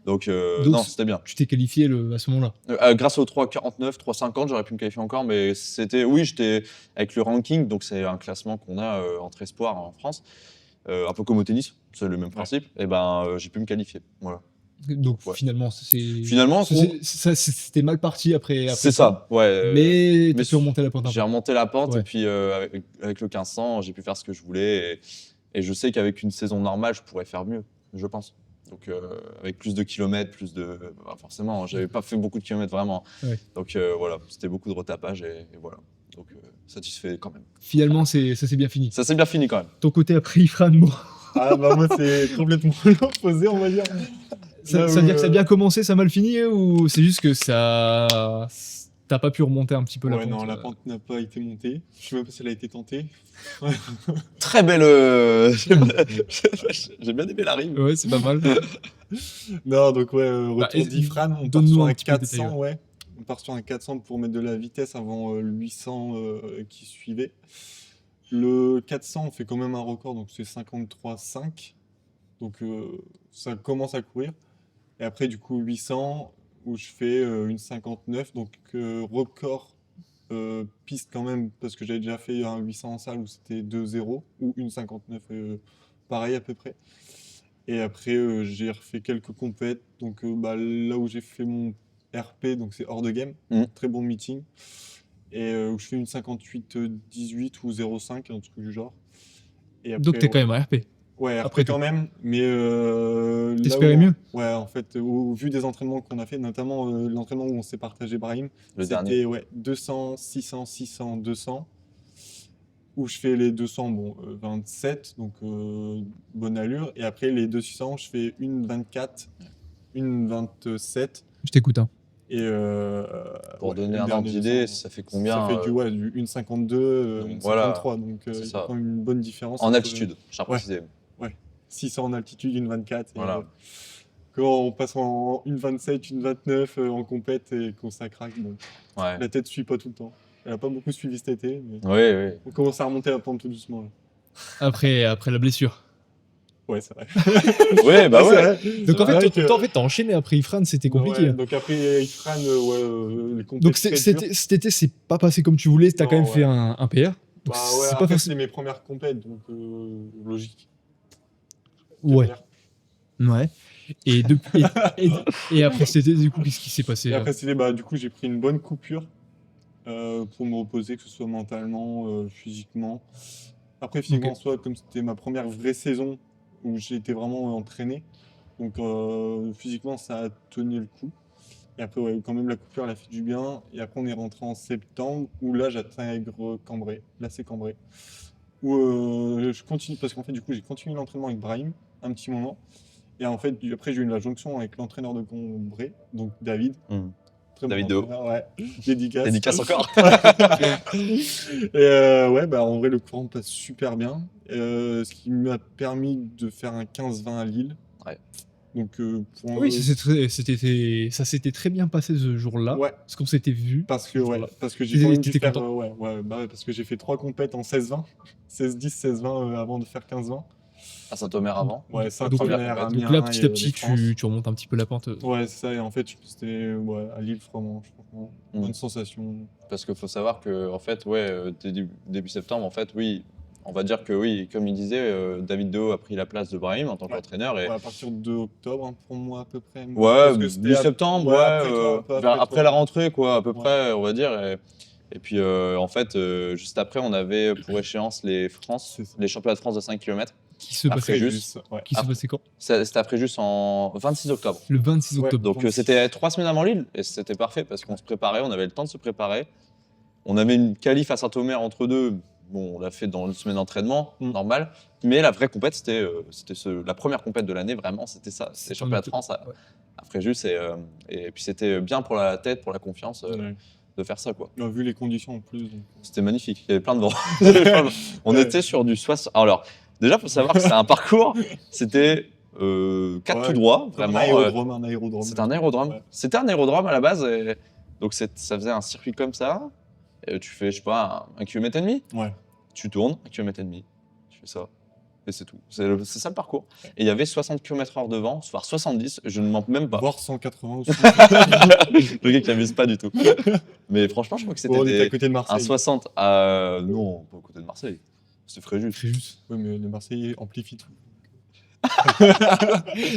Donc non, c'était bien. Tu t'es qualifié à ce moment-là. Grâce au 3,49, 3,50, j'aurais pu me qualifier encore, mais j'étais avec le ranking, donc c'est un classement qu'on a entre espoirs en France, un peu comme au tennis, c'est le même principe, et j'ai pu me qualifier. Voilà. Donc, Ouais. finalement, Finalement, c'était mal parti après c'est ça, ouais. Mais mais tu peux remonter la pente un J'ai peu. remonté la pente, Ouais. et puis avec le 1500, j'ai pu faire ce que je voulais, et je sais qu'avec une saison normale, je pourrais faire mieux, je pense. Donc avec plus de kilomètres, forcément, j'avais pas fait beaucoup de kilomètres vraiment. Ouais. Donc voilà, c'était beaucoup de retapage et voilà. Donc satisfait quand même. Finalement, ça s'est bien fini. Ça s'est bien fini quand même. Ton côté après Ifran, bon. Ah bah moi c'est complètement l'opposé on va dire. Ça veut dire que ça a bien commencé, ça a mal fini, ou c'est juste que ça. T'as pas pu remonter un petit peu la Ouais pente non, la pente n'a pas été montée. Je sais même pas si elle a été tentée. Très belle. J'ai bien aimé la rime. Ouais, c'est pas mal. Non, donc ouais, Bah, retour d'Ifran, on part donne-nous sur un un petit peu de 400, détail, ouais. On part sur un 400 pour mettre de la vitesse avant le 800 qui suivait. Le 400, on fait quand même un record, donc c'est 53,5. Donc ça commence à courir. Et après, du coup, 800, où je fais une 59, donc record piste quand même, parce que j'avais déjà fait un 800 en salle où c'était 2,0, ou une 59, pareil à peu près. Et après, j'ai refait quelques compètes, donc là où j'ai fait mon RP, donc c'est hors de game, très bon meeting. Et où je fais une 58-18 ou 0,5, un truc du genre. Et après, Donc t'es quand même un RP. Ouais, Après après quand même, mais là T'espérais où- mieux? Ouais, en fait, au vu des entraînements qu'on a fait, notamment l'entraînement où on s'est partagé Brahim, Le c'était dernier. 200, 600, 600, 200. Où je fais les 200, 27, donc bonne allure. Et après les 200, je fais une 24, une 27. Je t'écoute, hein. Et Pour donner le un ordre dernier d'idée, 200, ça fait combien Ça fait du 1,52, donc une voilà, 53. Donc il y c'est a ça. quand même une bonne différence. En entre- altitude, j'ai précisé. 600 en altitude, une 24. Et, Voilà. quand on passe en une 27, une 29 en compète et qu'on ça craque, bon, Ouais. la tête suit pas tout le temps. Elle a pas beaucoup suivi cet été, mais Oui. on commence à remonter la pente tout doucement. Là. Après la blessure. Ouais, c'est vrai. Oui, bah C'est ouais. vrai. Donc en C'est vrai fait, que- t'as enchaîné après Ifran, c'était compliqué. Ouais, hein. donc après Ifran, les compètes Donc très cet dures. été, c'est pas passé comme tu voulais, t'as Non, quand même ouais. fait un PR. Donc Bah ouais, c'est pas après facile. c'était mes premières compètes, donc logique. Ouais. Derrière. Ouais. Et, et après cet été, du coup, qu'est-ce qui s'est passé Et après c'était, du coup j'ai pris une bonne coupure pour me reposer, que ce soit mentalement, physiquement. Après physiquement Ok. en soi, comme c'était ma première vraie saison où j'ai été vraiment entraîné, donc physiquement ça a tenu le coup. Et après ouais, quand même la coupure elle a fait du bien. Et après on est rentré en septembre où là j'intègre Cambrai. Là c'est Cambrai. Où je continue, parce qu'en fait du coup j'ai continué l'entraînement avec Brahim un petit moment. Et en fait après j'ai eu la jonction avec l'entraîneur de Cambrai, donc David. Très David bon Dehaut. entraîneur, ouais. Dédicace. Dédicace encore. Et ouais, bah, en vrai, le courant passe super bien. Ce qui m'a permis de faire un 15-20 à Lille. Ouais. Donc, pour Oui, ça s'était très bien passé ce jour-là. Ouais. Parce qu'on s'était vu. Parce que, ce ouais, jour-là. parce que j'ai quand même dû T'étais faire. content Ouais, parce que j'ai fait 3 compètes en 16-20. 16-10, 16-20 avant de faire 15-20. À Saint-Omer avant. Ouais, Donc Saint-Omer, là, Amiens. Donc là, petit à et petit, les France. tu remontes un petit peu la pente. Ouais, c'est ça. Et en fait, c'était à Lille, franchement. Mm. Bonne sensation. Parce qu'il faut savoir que, en fait, ouais, début septembre, en fait, oui, on va dire que oui, comme il disait, David Dehaut a pris la place de Brahim en tant qu'entraîneur. Et Ouais, à partir de octobre, pour moi, à peu près. ouais, Parce que c'était mi-septembre, ouais, après toi, un peu après après toi. la rentrée, quoi, à peu Ouais. près, on va dire. Et puis, en fait, juste après, on avait pour échéance les C'est ça. les championnats de France de 5 km. Qui se Après, passait, juste. Ouais. qui se après- passait quand C'était après juste en 26 octobre. Le 26 Ouais. octobre. Donc, c'était 3 semaines avant Lille, et c'était parfait parce qu'on se préparait, on avait le temps de se préparer. On avait une qualif à Saint-Omer entre deux. Bon, on l'a fait dans une semaine d'entraînement, normal. Mais la vraie compète, c'était la première compète de l'année, vraiment, c'était ça. C'était les championnats de France à Fréjus. Et puis c'était bien pour la tête, pour la confiance de faire ça, quoi. On a vu les conditions en plus. Donc. C'était magnifique, il y avait plein de vent. On était sur du 60. Alors, déjà, il faut savoir que c'est un parcours, c'était 4 tout droit, vraiment. Un aérodrome. C'était un aérodrome. Ouais. C'était un aérodrome à la base. Donc ça faisait un circuit comme ça. Et tu fais, je sais pas, 1,5 km. Ouais. Tu tournes, 1,5 km. Tu fais ça. Et c'est tout. C'est ça le parcours. Et il y avait 60 km/h de vent, voire 70, je ne mens même pas. Voire 180 aussi. Le gars qui abuse pas du tout. Mais franchement, je crois que c'était On était à côté de Marseille. un 60 à. Non, pas à côté de Marseille. C'était Fréjus. Oui, mais les Marseillais amplifient tout.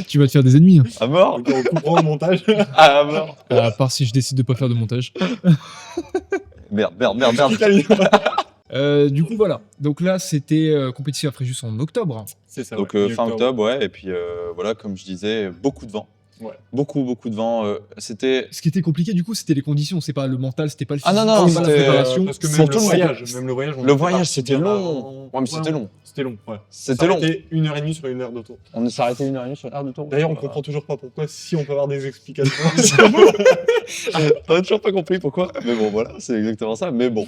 Tu vas te faire des ennemis. Hein. À mort. Donc, on coupera au montage. À mort. À part si je décide de pas faire de montage. Merde. Du coup, voilà. Donc là, c'était compétition à Fréjus en octobre. C'est ça. Donc ouais, fin octobre, ouais. Et puis voilà, comme je disais, beaucoup de vent. Ouais. Beaucoup de vent. C'était. Ce qui était compliqué, du coup, c'était les conditions. C'est pas le mental, c'était pas le Ah physique, non, non, c'était pas la c'était, préparation. Parce que même Surtout le le voyage. Même le voyage, on Le était voyage, parti c'était bien long. avant. Ouais, mais c'était long. C'était long, ouais. C'était long. C'était 1h30 sur 1 heure d'auto. On s'est arrêté 1h30 sur l'air de tour. D'ailleurs, on comprend toujours pas pourquoi, si on peut avoir des explications. On a toujours pas compris pourquoi. Mais bon, voilà, c'est exactement ça. Mais bon,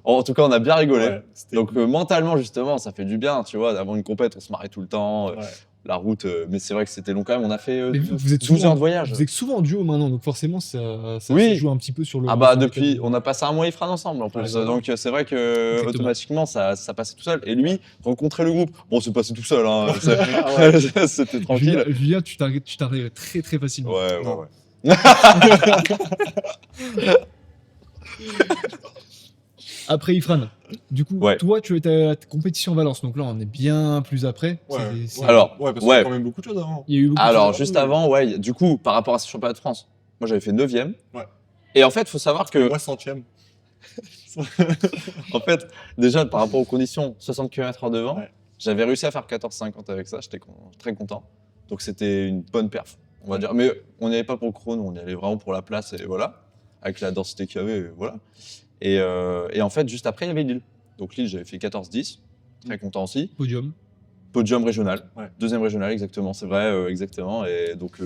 en tout cas, on a bien rigolé. Ouais, c'était Donc cool. mentalement, justement, ça fait du bien, tu vois. Avant une compète, on se marrait tout le temps. Ouais. La route, mais c'est vrai que c'était long quand même. On a fait Mais vous êtes 12 souvent- heures de voyage. Vous êtes souvent en duo maintenant, donc forcément, ça Oui. se joue un petit peu sur le. Ah bah sur depuis, l'état on a passé un mois Ifrane ensemble en plus. Ouais, c'est Donc c'est vrai que Exactement. automatiquement ça passait tout seul. Et lui, rencontrer le groupe, bon c'est passé tout seul, hein. Ah ouais. C'était de- tranquille. Julien, tu t'arrives très très facilement. Ouais. Non. Après Ifran, du coup, Ouais. toi, tu étais à ta compétition en Valence, donc là, on est bien plus après. Ouais. C'est- Alors, Ouais, parce qu'il y ouais. a quand même beaucoup de choses avant. Il y a eu beaucoup de Alors choses. juste avant, ouais, du coup, par rapport à ce championnat de France, moi j'avais fait 9e. Ouais. Et en fait, faut savoir que, Moi, 100e. en fait, déjà par rapport aux conditions, 60 km/h de vent, Ouais. j'avais réussi à faire 14,50 avec ça, j'étais très content. Donc c'était une bonne perf, on va dire. Mais on n'y allait pas pour le chrono, on y allait vraiment pour la place et voilà, avec la densité qu'il y avait, voilà. Et en fait, juste après, il y avait Lille. Donc Lille, j'avais fait 14-10, très content aussi. Podium. Podium régional, Ouais. deuxième régional, exactement, c'est vrai, exactement. Et donc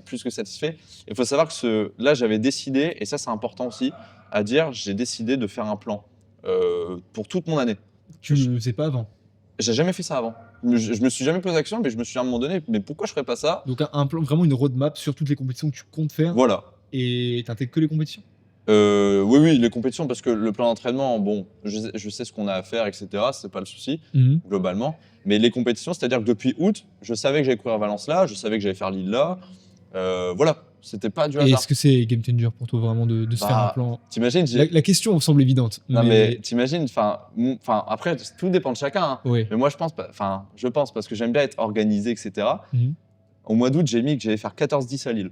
plus que satisfait. Il faut savoir que là, j'avais décidé, et ça c'est important aussi à dire, j'ai décidé de faire un plan pour toute mon année. Tu le sais pas avant. J'ai jamais fait ça avant. Je me suis jamais posé la question, mais je me suis dit à un moment donné, mais pourquoi je ferais pas ça? Donc un plan, vraiment une roadmap sur toutes les compétitions que tu comptes faire. Voilà. Et t'intègres que les compétitions. Oui, les compétitions, parce que le plan d'entraînement, bon, je sais ce qu'on a à faire, etc. C'est pas le souci, globalement. Mais les compétitions, c'est-à-dire que depuis août, je savais que j'allais courir à Valence là, je savais que j'allais faire Lille là. Voilà, c'était pas du Et hasard. est-ce que c'est game changer pour toi vraiment de se faire un Bah, plan? T'imagines, La question semble évidente. non mais t'imagines, enfin, après tout dépend de chacun. Hein. Ouais. Mais moi je pense, parce que j'aime bien être organisé, etc. Mhm. Au mois d'août, j'ai mis que j'allais faire 14-10 à Lille.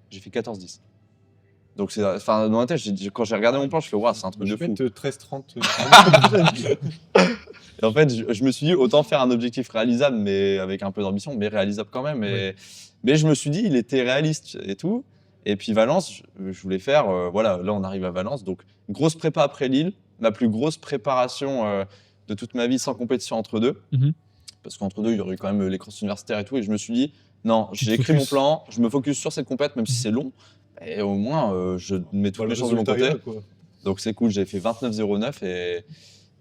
J'ai fait 14-10. Donc c'est, dans ma tête, quand j'ai regardé mon plan, je fais waouh, c'est un truc Je de vais fou. mettre 13-30. Et en fait, je me suis dit autant faire un objectif réalisable, mais avec un peu d'ambition, mais réalisable quand même. Mais je me suis dit, il était réaliste et tout. Et puis Valence, je voulais faire, voilà, là on arrive à Valence, donc grosse prépa après Lille, ma plus grosse préparation de toute ma vie sans compétition entre deux. Mhm. Parce qu'entre deux, il y aurait eu quand même les courses universitaires et tout. Et je me suis dit, Non, Tu j'ai te écrit mon focuses. plan, je me focus sur cette compète, même si c'est long. Et au moins, je mets toutes le les chances de mon résultat est côté. là, quoi. Donc c'est cool, j'ai fait 29,09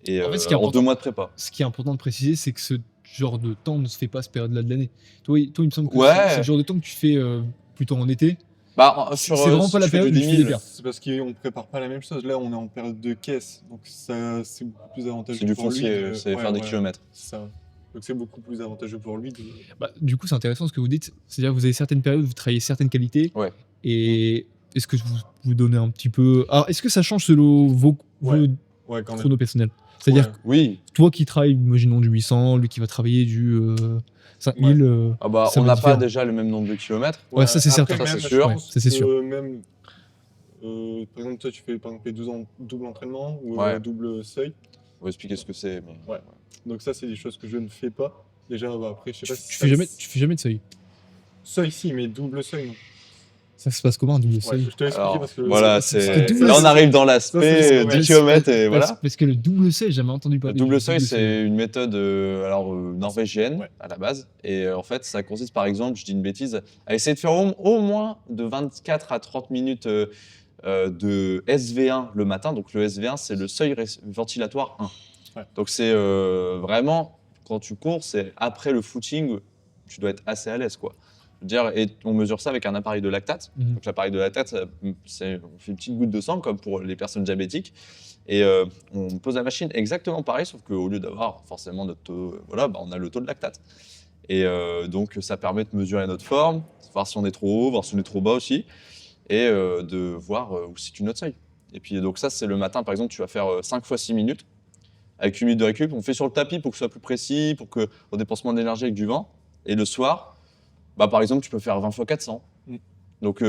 et En fait, ce qui est en 2 important, mois de prépa. ce qui est important de préciser, c'est que ce genre de temps ne se fait pas à cette période-là de l'année. Toi, il me semble que c'est Ouais, le genre de temps que tu fais plutôt en été. bah C'est vraiment si pas la tu fais période du où tu fais des 10 000, pertes. C'est parce qu'on prépare pas la même chose. Là, on est en période de caisse, donc ça, c'est beaucoup plus avantageux c'est du pour lui. foncier, c'est faire des kilomètres. C'est ça. Donc c'est beaucoup plus avantageux pour lui. Bah, du coup, c'est intéressant ce que vous dites. C'est-à-dire que vous avez certaines périodes où vous travaillez certaines qualités. Ouais. Et est-ce que vous donnez un petit peu. Alors, est-ce que ça change selon vos Ouais, quand même. chronos personnels? C'est-à-dire Ouais. Oui, que toi qui travailles, imaginons, du 800, lui qui va travailler du 5000. ah bah, ça on va n'a être pas différent. déjà le même nombre de kilomètres. Ouais, ça, c'est Après, certain. Ça, même, c'est je sûr. pense Ça, c'est que sûr. même, par exemple, toi, tu fais par exemple les double entraînement ou Ouais. double seuil. On va expliquer ce que c'est. Mais... Ouais. Donc ça, c'est des choses que je ne fais pas. Déjà, après, je sais Tu, pas si tu ça- fais jamais de seuil. Seuil, si, mais double seuil, non. Ça se passe comment un double Ouais, seuil? je te l'expliquer Alors, parce que voilà, c'est- c'est... double Là, on seuil. arrive dans Ça, l'aspect c'est- 10 ouais. km et voilà. Parce que le double seuil, j'ai jamais entendu Le parler. double du seuil, c'est une méthode norvégienne Ouais. à la base. Et en fait, ça consiste par exemple, je dis une bêtise, à essayer de faire au moins de 24 à 30 minutes de SV1 le matin. Donc le SV1, c'est le seuil ventilatoire 1. Ouais. Donc c'est vraiment, quand tu cours, c'est après le footing, tu dois être assez à l'aise, quoi. Je veux dire, et on mesure ça avec un appareil de lactate. Mhm. Donc l'appareil de lactate, on fait une petite goutte de sang, comme pour les personnes diabétiques. Et on pose la machine exactement pareil, sauf qu'au lieu d'avoir forcément notre taux, on a le taux de lactate. Et donc ça permet de mesurer notre forme, voir si on est trop haut, voir si on est trop bas aussi, et de voir où se situe notre seuil. Et puis donc ça, c'est le matin, par exemple, tu vas faire 5 fois 6 minutes, avec 1 minute de récup. On fait sur le tapis pour que ce soit plus précis, pour qu'on dépense moins d'énergie avec du vent. Et le soir, par exemple, tu peux faire 20 fois 400. Mm. Donc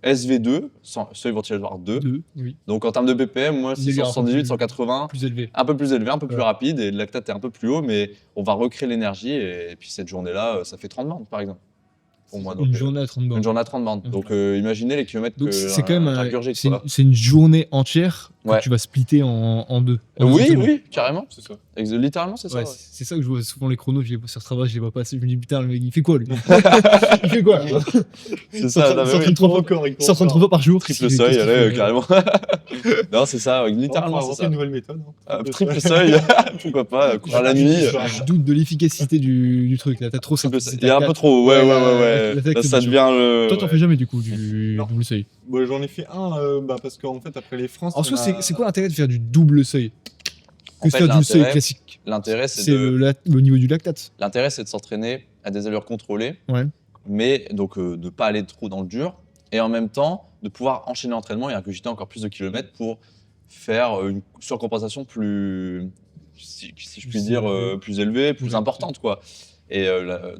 SV2, seuil ventilatoire 2. Oui, Donc en termes de BPM, moi, Il est un peu 178, plus- 180, plus élevé. un peu plus élevé, un peu plus Ouais. rapide, et le lactate est un peu plus haut, mais on va recréer l'énergie, et puis cette journée-là, ça fait 30 bornes, par exemple. Pour moi, donc, Une journée à 30 bornes. une journée à 30 bornes. Ok. Donc imaginez les kilomètres Donc que c'est quand même j'ingurgite, c'est une, quoi. c'est une journée entière que Ouais. tu vas splitter en deux. En deux Oui, entraînements. oui, carrément. C'est ça. Littéralement, c'est ça. Ouais, ouais. c'est ça que je vois souvent les chronos, je les vois sur Strava, je les vois pas assez. Je me dis putain, le mec, il fait quoi lui? Il fait quoi? C'est ça, non, mais oui. 133 fois, Encore, 133 fois par jour. Triple Qu'est-ce seuil, qu'il allez, fait, carrément. Non, c'est ça, On littéralement, va c'est inventer ça. une nouvelle méthode. Hein. Triple seuil, pourquoi pas, courir la nuit. Je doute de l'efficacité du truc. Là, t'as trop Triple sorti. seuil. Il y a un peu trop, ouais. là, Là, ça devient le. Toi, t'en fais jamais du coup du Non. double seuil. Bon, j'en ai fait un parce qu'en fait, après les France. En on soi, a- c'est quoi l'intérêt de faire du double seuil En que de fait, faire du seuil l'intérêt- classique? L'intérêt, C'est c'est de. le niveau du lactate. L'intérêt, c'est de s'entraîner à des allures contrôlées, Ouais. mais donc de ne pas aller trop dans le dur, et en même temps de pouvoir enchaîner l'entraînement et ingurgiter encore plus de kilomètres pour faire une surcompensation plus, si je puis dire, plus élevée, plus Ouais. importante, quoi. Et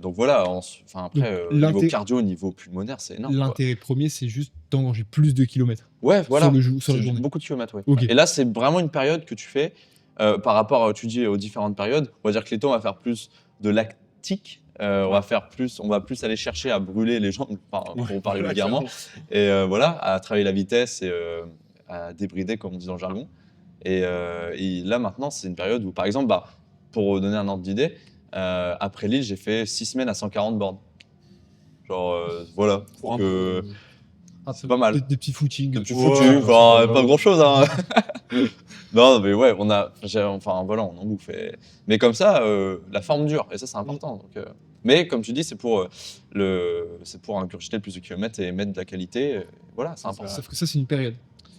donc voilà, après, Donc, niveau cardio, niveau pulmonaire, c'est énorme, quoi. L'intérêt premier, c'est juste d'engranger plus de kilomètres Ouais, voilà. sur la C'est journée. beaucoup de kilomètres, ouais. Ok. Et là, c'est vraiment une période que tu fais par rapport, tu dis, aux différentes périodes. On va dire que l'été, on va faire plus de lactique. On va plus aller chercher à brûler les jambes, pour parler vulgairement. Et voilà, à travailler la vitesse et à débrider, comme on dit dans le jargon. Et là, maintenant, c'est une période où, par exemple, pour donner un ordre d'idée, après Lille, j'ai fait 6 semaines à 140 bornes. Genre, voilà. Pour un Donc, peu, c'est pas mal. Des petits footings. Depuis Ouais, foutu, c'est pas pas grand chose, hein. Non, mais ouais, on en bouffe. Mais comme ça, la forme dure, et ça, c'est important. Donc, mais comme tu dis, c'est pour ingurgiter le plus de kilomètres et mettre de la qualité. Voilà, c'est important. Sauf que ça, c'est une période.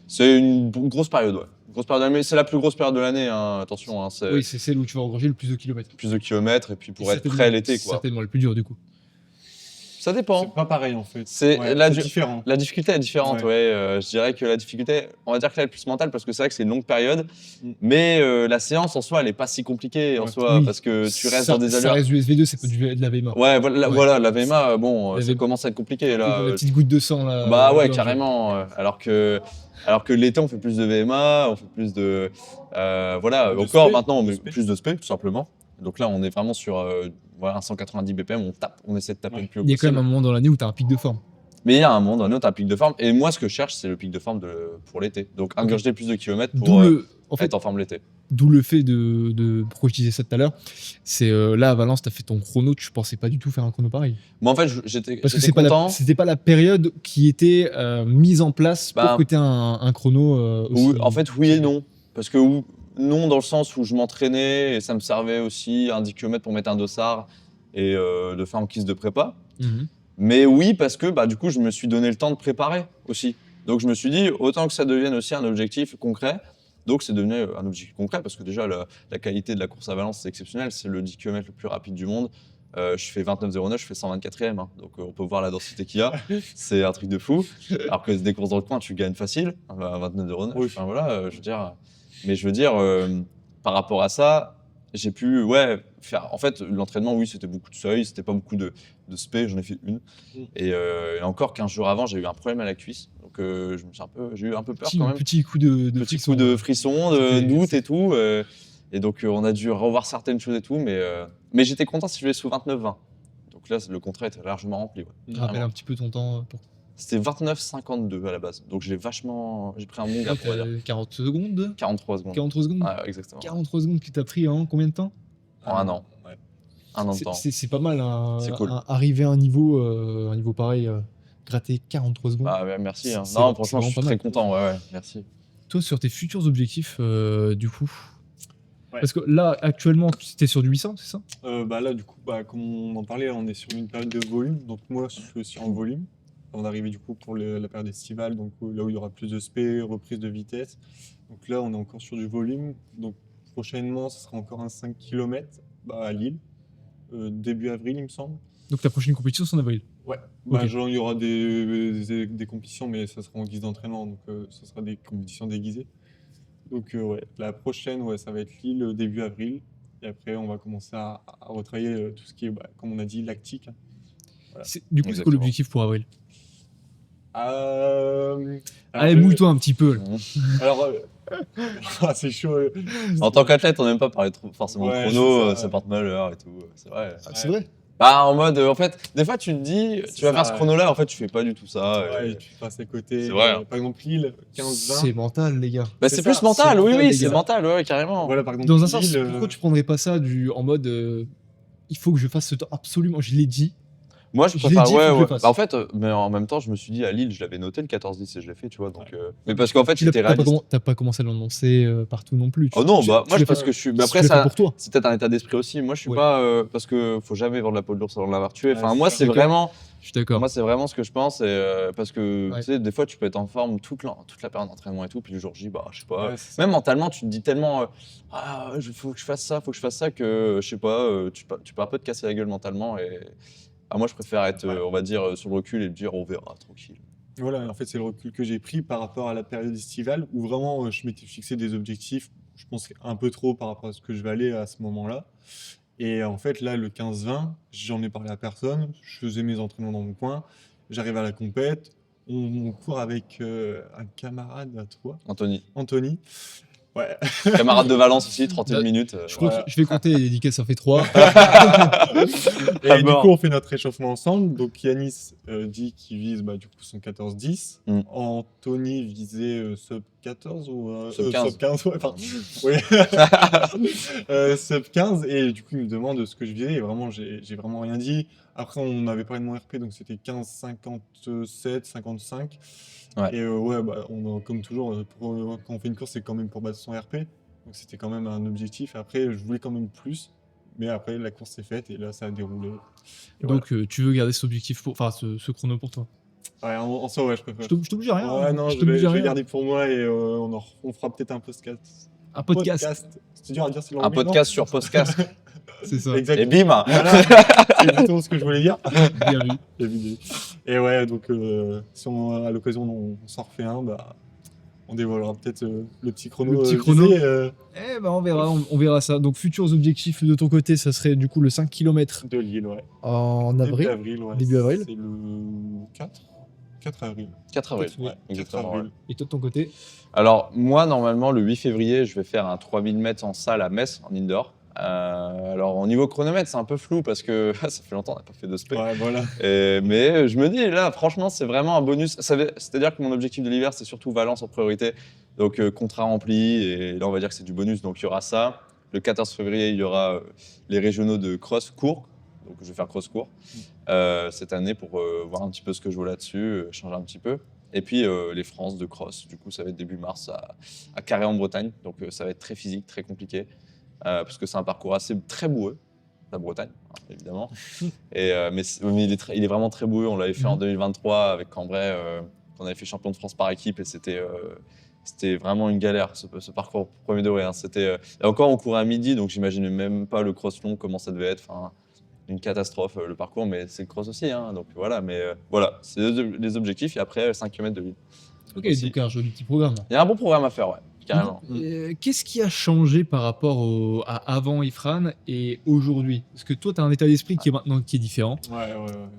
C'est une grosse période, ouais. Grosse période de l'année, mais c'est la plus grosse période de l'année, hein, attention. Hein, c'est Oui, c'est celle où tu vas engranger le plus de kilomètres. plus de kilomètres, et puis pour Et être certainement- prêt à l'été, c'est quoi. certainement le plus dur du coup. Ça dépend. C'est pas pareil en fait. C'est C'est différent. La difficulté est différente, ouais. Je dirais que la difficulté, on va dire que là, elle est plus mentale parce que c'est vrai que c'est une longue période, mais la séance en soi, elle est pas si compliquée en Ouais. soi Oui. parce que tu restes Ça- dans des Ça allures. reste du SV2, c'est pas de la VMA. Ouais, voilà, Ouais. voilà, la VMA, bon, La ça VMA. commence à être compliqué là. La petite goutte de sang là. Bah ouais, dans le- carrément. Alors que l'été, on fait plus de VMA, on fait plus de. Voilà, De au corps spé, maintenant, on de met spé. plus de spé, tout simplement. Donc là, on est vraiment sur un 190 BPM, on essaie de taper le plus haut Il y a quand possible. même un moment dans l'année où tu as un pic de forme. Mais il y a un moment donné où tu as un pic de forme. Et moi, ce que je cherche, c'est le pic de forme pour l'été. Donc, ingurgiter plus de kilomètres D'où pour le. En fait, être en forme l'été. d'où le fait de pourquoi je disais ça tout à l'heure, c'est là à Valence, tu as fait ton chrono, tu pensais pas du tout faire un chrono pareil. Moi, en fait, j'étais Parce que content. c'était pas la période qui était mise en place pour Bah, que tu aies un chrono aussi. Oui, en fait, oui et non. Parce que non, dans le sens où je m'entraînais et ça me servait aussi un 10 km pour mettre un dossard et de faire un kiss de prépa. Mhm. Mais oui, parce que du coup, je me suis donné le temps de préparer aussi. Donc, je me suis dit, autant que ça devienne aussi un objectif concret. Donc, c'est devenu un objectif concret parce que déjà, la qualité de la course à Valence, c'est exceptionnel. C'est le 10 km le plus rapide du monde. Je fais 29,09, je fais 124e. Hein. Donc, on peut voir la densité qu'il y a. C'est un truc de fou. Alors que des courses dans le coin, tu gagnes facile à 29,09. Oui. Enfin, voilà, je veux dire. Mais je veux dire, par rapport à ça, j'ai pu faire. En fait, l'entraînement, oui, c'était beaucoup de seuils, c'était pas beaucoup de spé, j'en ai fait une. Et encore 15 jours avant, j'ai eu un problème à la cuisse. Donc, j'ai eu un peu peur quand même. Petit coup de Petit frisson. coup de frisson, de C'était- doute et tout. Et donc, on a dû revoir certaines choses et tout. Mais j'étais content si je vais sous 29,20. Donc là, le contrat était largement rempli. Ouais. Rappelle un petit peu ton temps pour C'était 29,52 à la base. Donc, j'ai pris un bon gap, on va dire. 40 secondes. 43 secondes. 43 secondes. Ouais, exactement. 43 secondes qui t'a pris en combien de temps? En un an. Ouais. Un an de temps. C'est pas mal, hein, C'est cool. arriver à un niveau pareil, gratter 43 secondes. Ouais, merci. Hein. C'est Non, c'est franchement, je suis vraiment pas très content. Ouais, merci. Toi, sur tes futurs objectifs, du coup. Ouais. Parce que là, actuellement, tu étais sur du 800, c'est ça? Là, du coup, comme on en parlait, on est sur une période de volume. Donc, moi, je suis aussi en volume. On arrive du coup pour la période estivale, donc là où il y aura plus de spé, reprise de vitesse. Donc là, on est encore sur du volume. Donc, prochainement, ce sera encore un 5 km à Lille, début avril, il me semble. Donc ta prochaine compétition, c'est en avril. Ouais. Ok. Genre, il y aura des compétitions, mais ça sera en guise d'entraînement. Donc, ce sera des compétitions déguisées. Donc, la prochaine, ça va être Lille, début avril. Et après, on va commencer à retravailler tout ce qui est, comme on a dit, lactique. Voilà. Du coup, c'est quoi Exactement. l'objectif pour avril? Alors, Allez, moule-toi un petit peu. Là. Alors, c'est chaud. En tant qu'athlète, on n'aime pas parler forcément Ouais, de chrono, c'est ça, ça porte malheur et tout. C'est vrai. C'est vrai. En mode, en fait, des fois, tu te dis, C'est tu vas ça, faire ce ouais. chrono-là, en fait, tu fais pas du tout ça. Ouais, tu passes à côté. C'est vrai, hein. Par exemple, Lille, 15-20. C'est mental, les gars. C'est c'est plus ça, mental, c'est oui, mental, les c'est gars. mental, ouais, carrément. Voilà, par exemple, Dans un sens, Lille, pourquoi tu prendrais pas ça en mode il faut que je fasse ce temps? Absolument, je l'ai dit. Moi, je Je préfère, l'ai dit, faut que je le fasse. En fait, mais en même temps, je me suis dit, à Lille, je l'avais noté le 14-10 et je l'ai fait, tu vois. Donc, mais parce qu'en fait, j'étais réaliste. T'as pas commencé à l'annoncer partout non plus. Oh non, moi, l'as je pense fait- que je suis. Mais tu après, l'as fait ça, pour toi. c'est peut-être un état d'esprit aussi. Moi, je suis Ouais. pas. Parce que faut jamais vendre la peau de l'ours avant de l'avoir tué. Enfin, Ouais, moi, c'est c'est d'accord. vraiment. Je suis d'accord. Moi, c'est vraiment ce que je pense. Parce que, Ouais. tu sais, des fois, tu peux être en forme toute la période d'entraînement et tout. Puis le jour J, je sais pas. ouais, c'est ça. Même mentalement, tu te dis tellement. Faut que je fasse ça, faut que je fasse ça que, je sais pas, tu peux un peu te casser la gueule mentalement. Moi, je préfère être, on va dire, sur le recul et me dire, on verra, tranquille. Voilà, en fait, c'est le recul que j'ai pris par rapport à la période estivale où vraiment je m'étais fixé des objectifs, je pense un peu trop par rapport à ce que je vais aller à ce moment-là. Et en fait, là, le 15-20, j'en ai parlé à personne, je faisais mes entraînements dans mon coin, j'arrive à la compète, on court avec un camarade à toi, Anthony, Anthony. Ouais. camarade de Valence aussi, 31 minutes. Je compte, Voilà. je vais compter les dédicaces, ça fait 3. Et À du mort. coup, on fait notre réchauffement ensemble. Donc, Yanis dit qu'il vise du coup son 14-10. Mm. Anthony visait sub 14 ou Sub 15. sub 15, ouais, enfin, ouais. Sub 15. Et du coup, il me demande ce que je visais. Et vraiment, j'ai vraiment rien dit. Après, on avait parlé de mon RP, donc c'était 15, 57, 55. Ouais. Et comme toujours, quand on fait une course, c'est quand même pour battre son RP. Donc, c'était quand même un objectif. Après, je voulais quand même plus. Mais après, la course s'est faite et là, ça a déroulé. Et Donc tu veux garder cet objectif enfin ce chrono pour toi. voilà. Ouais, en soi, ouais, je préfère. Je t'oblige à rien. Ouais, hein. non, je je vais t'oblige à rien. garder pour moi et on fera peut-être un podcast. Un podcast. C'est dur à dire, c'est Un l'anglais, non podcast sur podcast. C'est ça. Et Exactement. bim. Voilà, c'est exactement ce que je voulais dire. Bien vu. J'ai vu l'idée. Et ouais, donc si à l'occasion on s'en refait un, on dévoilera peut-être le petit chrono. Le petit chrono. visé, Eh ben on verra ça. Donc futurs objectifs de ton côté, ça serait du coup le 5 km de Lille, ouais. en Début avril. avril, ouais. Début avril. C'est le 4 avril. 4 avril. 4, ouais, 4 exactement, avril. ouais. Et toi de ton côté? Alors, moi, normalement, le 8 février, je vais faire un 3000 mètres en salle à Metz, en indoor. Alors, au niveau chronomètre, c'est un peu flou parce que ça fait longtemps qu'on n'a pas fait de spé. Ouais, voilà. Mais je me dis, là, franchement, c'est vraiment un bonus. C'est-à-dire que mon objectif de l'hiver, c'est surtout Valence en priorité. Donc, contrat rempli, et là, on va dire que c'est du bonus. Donc, il y aura ça. Le 14 février, il y aura les régionaux de cross court. Donc, je vais faire cross court cette année pour voir un petit peu ce que je vaux là-dessus, changer un petit peu. Et puis, les France de cross. Du coup, ça va être début mars à Carré en Bretagne. Donc, ça va être très physique, très compliqué. Parce que c'est un parcours très boueux, la Bretagne, hein, évidemment. Mais il est vraiment très boueux. On l'avait fait en 2023 avec Cambrai. On avait fait champion de France par équipe et c'était vraiment une galère, ce parcours premier degré. Hein. Et encore, on courait à midi, donc j'imagine même pas le cross long, comment ça devait être. Enfin, une catastrophe, le parcours, mais c'est le cross aussi. Hein. Donc voilà, voilà, c'est les objectifs. Et après, 5 km de ville. Ok, Aussi. donc un joli petit programme. Il y a un bon programme à faire, ouais, carrément. Qu'est-ce qui a changé par rapport à avant Ifran et aujourd'hui? Parce que toi, tu as un état d'esprit qui est différent. Ouais.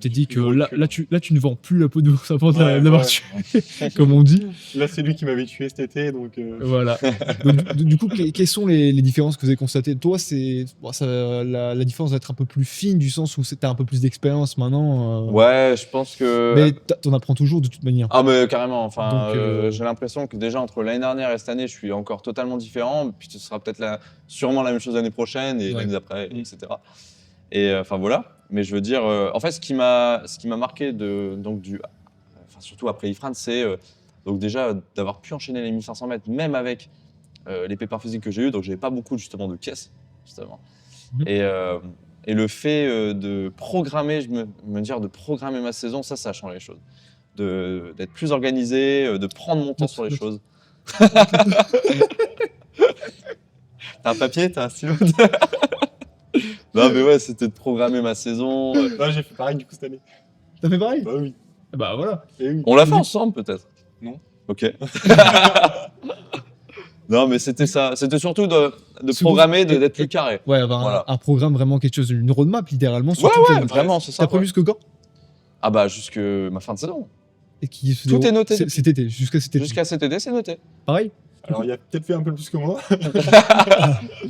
Tu t'es dit que Plus là, recul. tu ne vends plus la peau d'ours avant de Ouais, l'avoir ouais. tué, comme on dit. Là, c'est lui qui m'avait tué cet été, donc. Voilà. Donc, du coup, quelles sont les différences que vous avez constatées? Toi, la différence va être un peu plus fine, du sens où tu as un peu plus d'expérience maintenant. Ouais, je pense que. Mais t'en apprends toujours de toute manière. Ah, mais carrément. Enfin, Donc, j'ai l'impression que déjà entre l'année dernière et cette année, je suis encore totalement différent. Puis ce sera peut-être sûrement la même chose l'année prochaine et Ouais. l'année d'après, etc. Et enfin voilà. Mais je veux dire, en fait, ce qui m'a marqué enfin, surtout après Ifran, c'est donc déjà d'avoir pu enchaîner les 1500 mètres, même avec les pépins physiques que j'ai eu. Donc j'avais pas beaucoup justement de caisses, justement. Mhm. Et le fait de programmer, de programmer ma saison, ça a changé les choses. D'être plus organisé, de prendre mon temps sur les choses. T'as un papier, t'as un stylo. Non mais ouais, c'était de programmer ma saison. Là, j'ai fait pareil du coup cette année. T'as fait pareil? Bah oui. Bah voilà. Et oui. On l'a fait ensemble peut-être? Non. Ok. Non mais c'était ça. C'était surtout de Surtout- programmer, d'être plus carré. Ouais, avoir Voilà. un programme, vraiment quelque chose, une roadmap littéralement. sur Ouais, toutes les- ouais, vraiment, c'est ça. T'as prévu jusque quand? Ah bah jusque ma fin de saison. Et qui se Tout déroule- est noté c'est- depuis. Cet été, jusqu'à cet été. Jusqu'à cet été, c'est noté. Pareil? Alors, il a peut-être fait un peu plus que moi.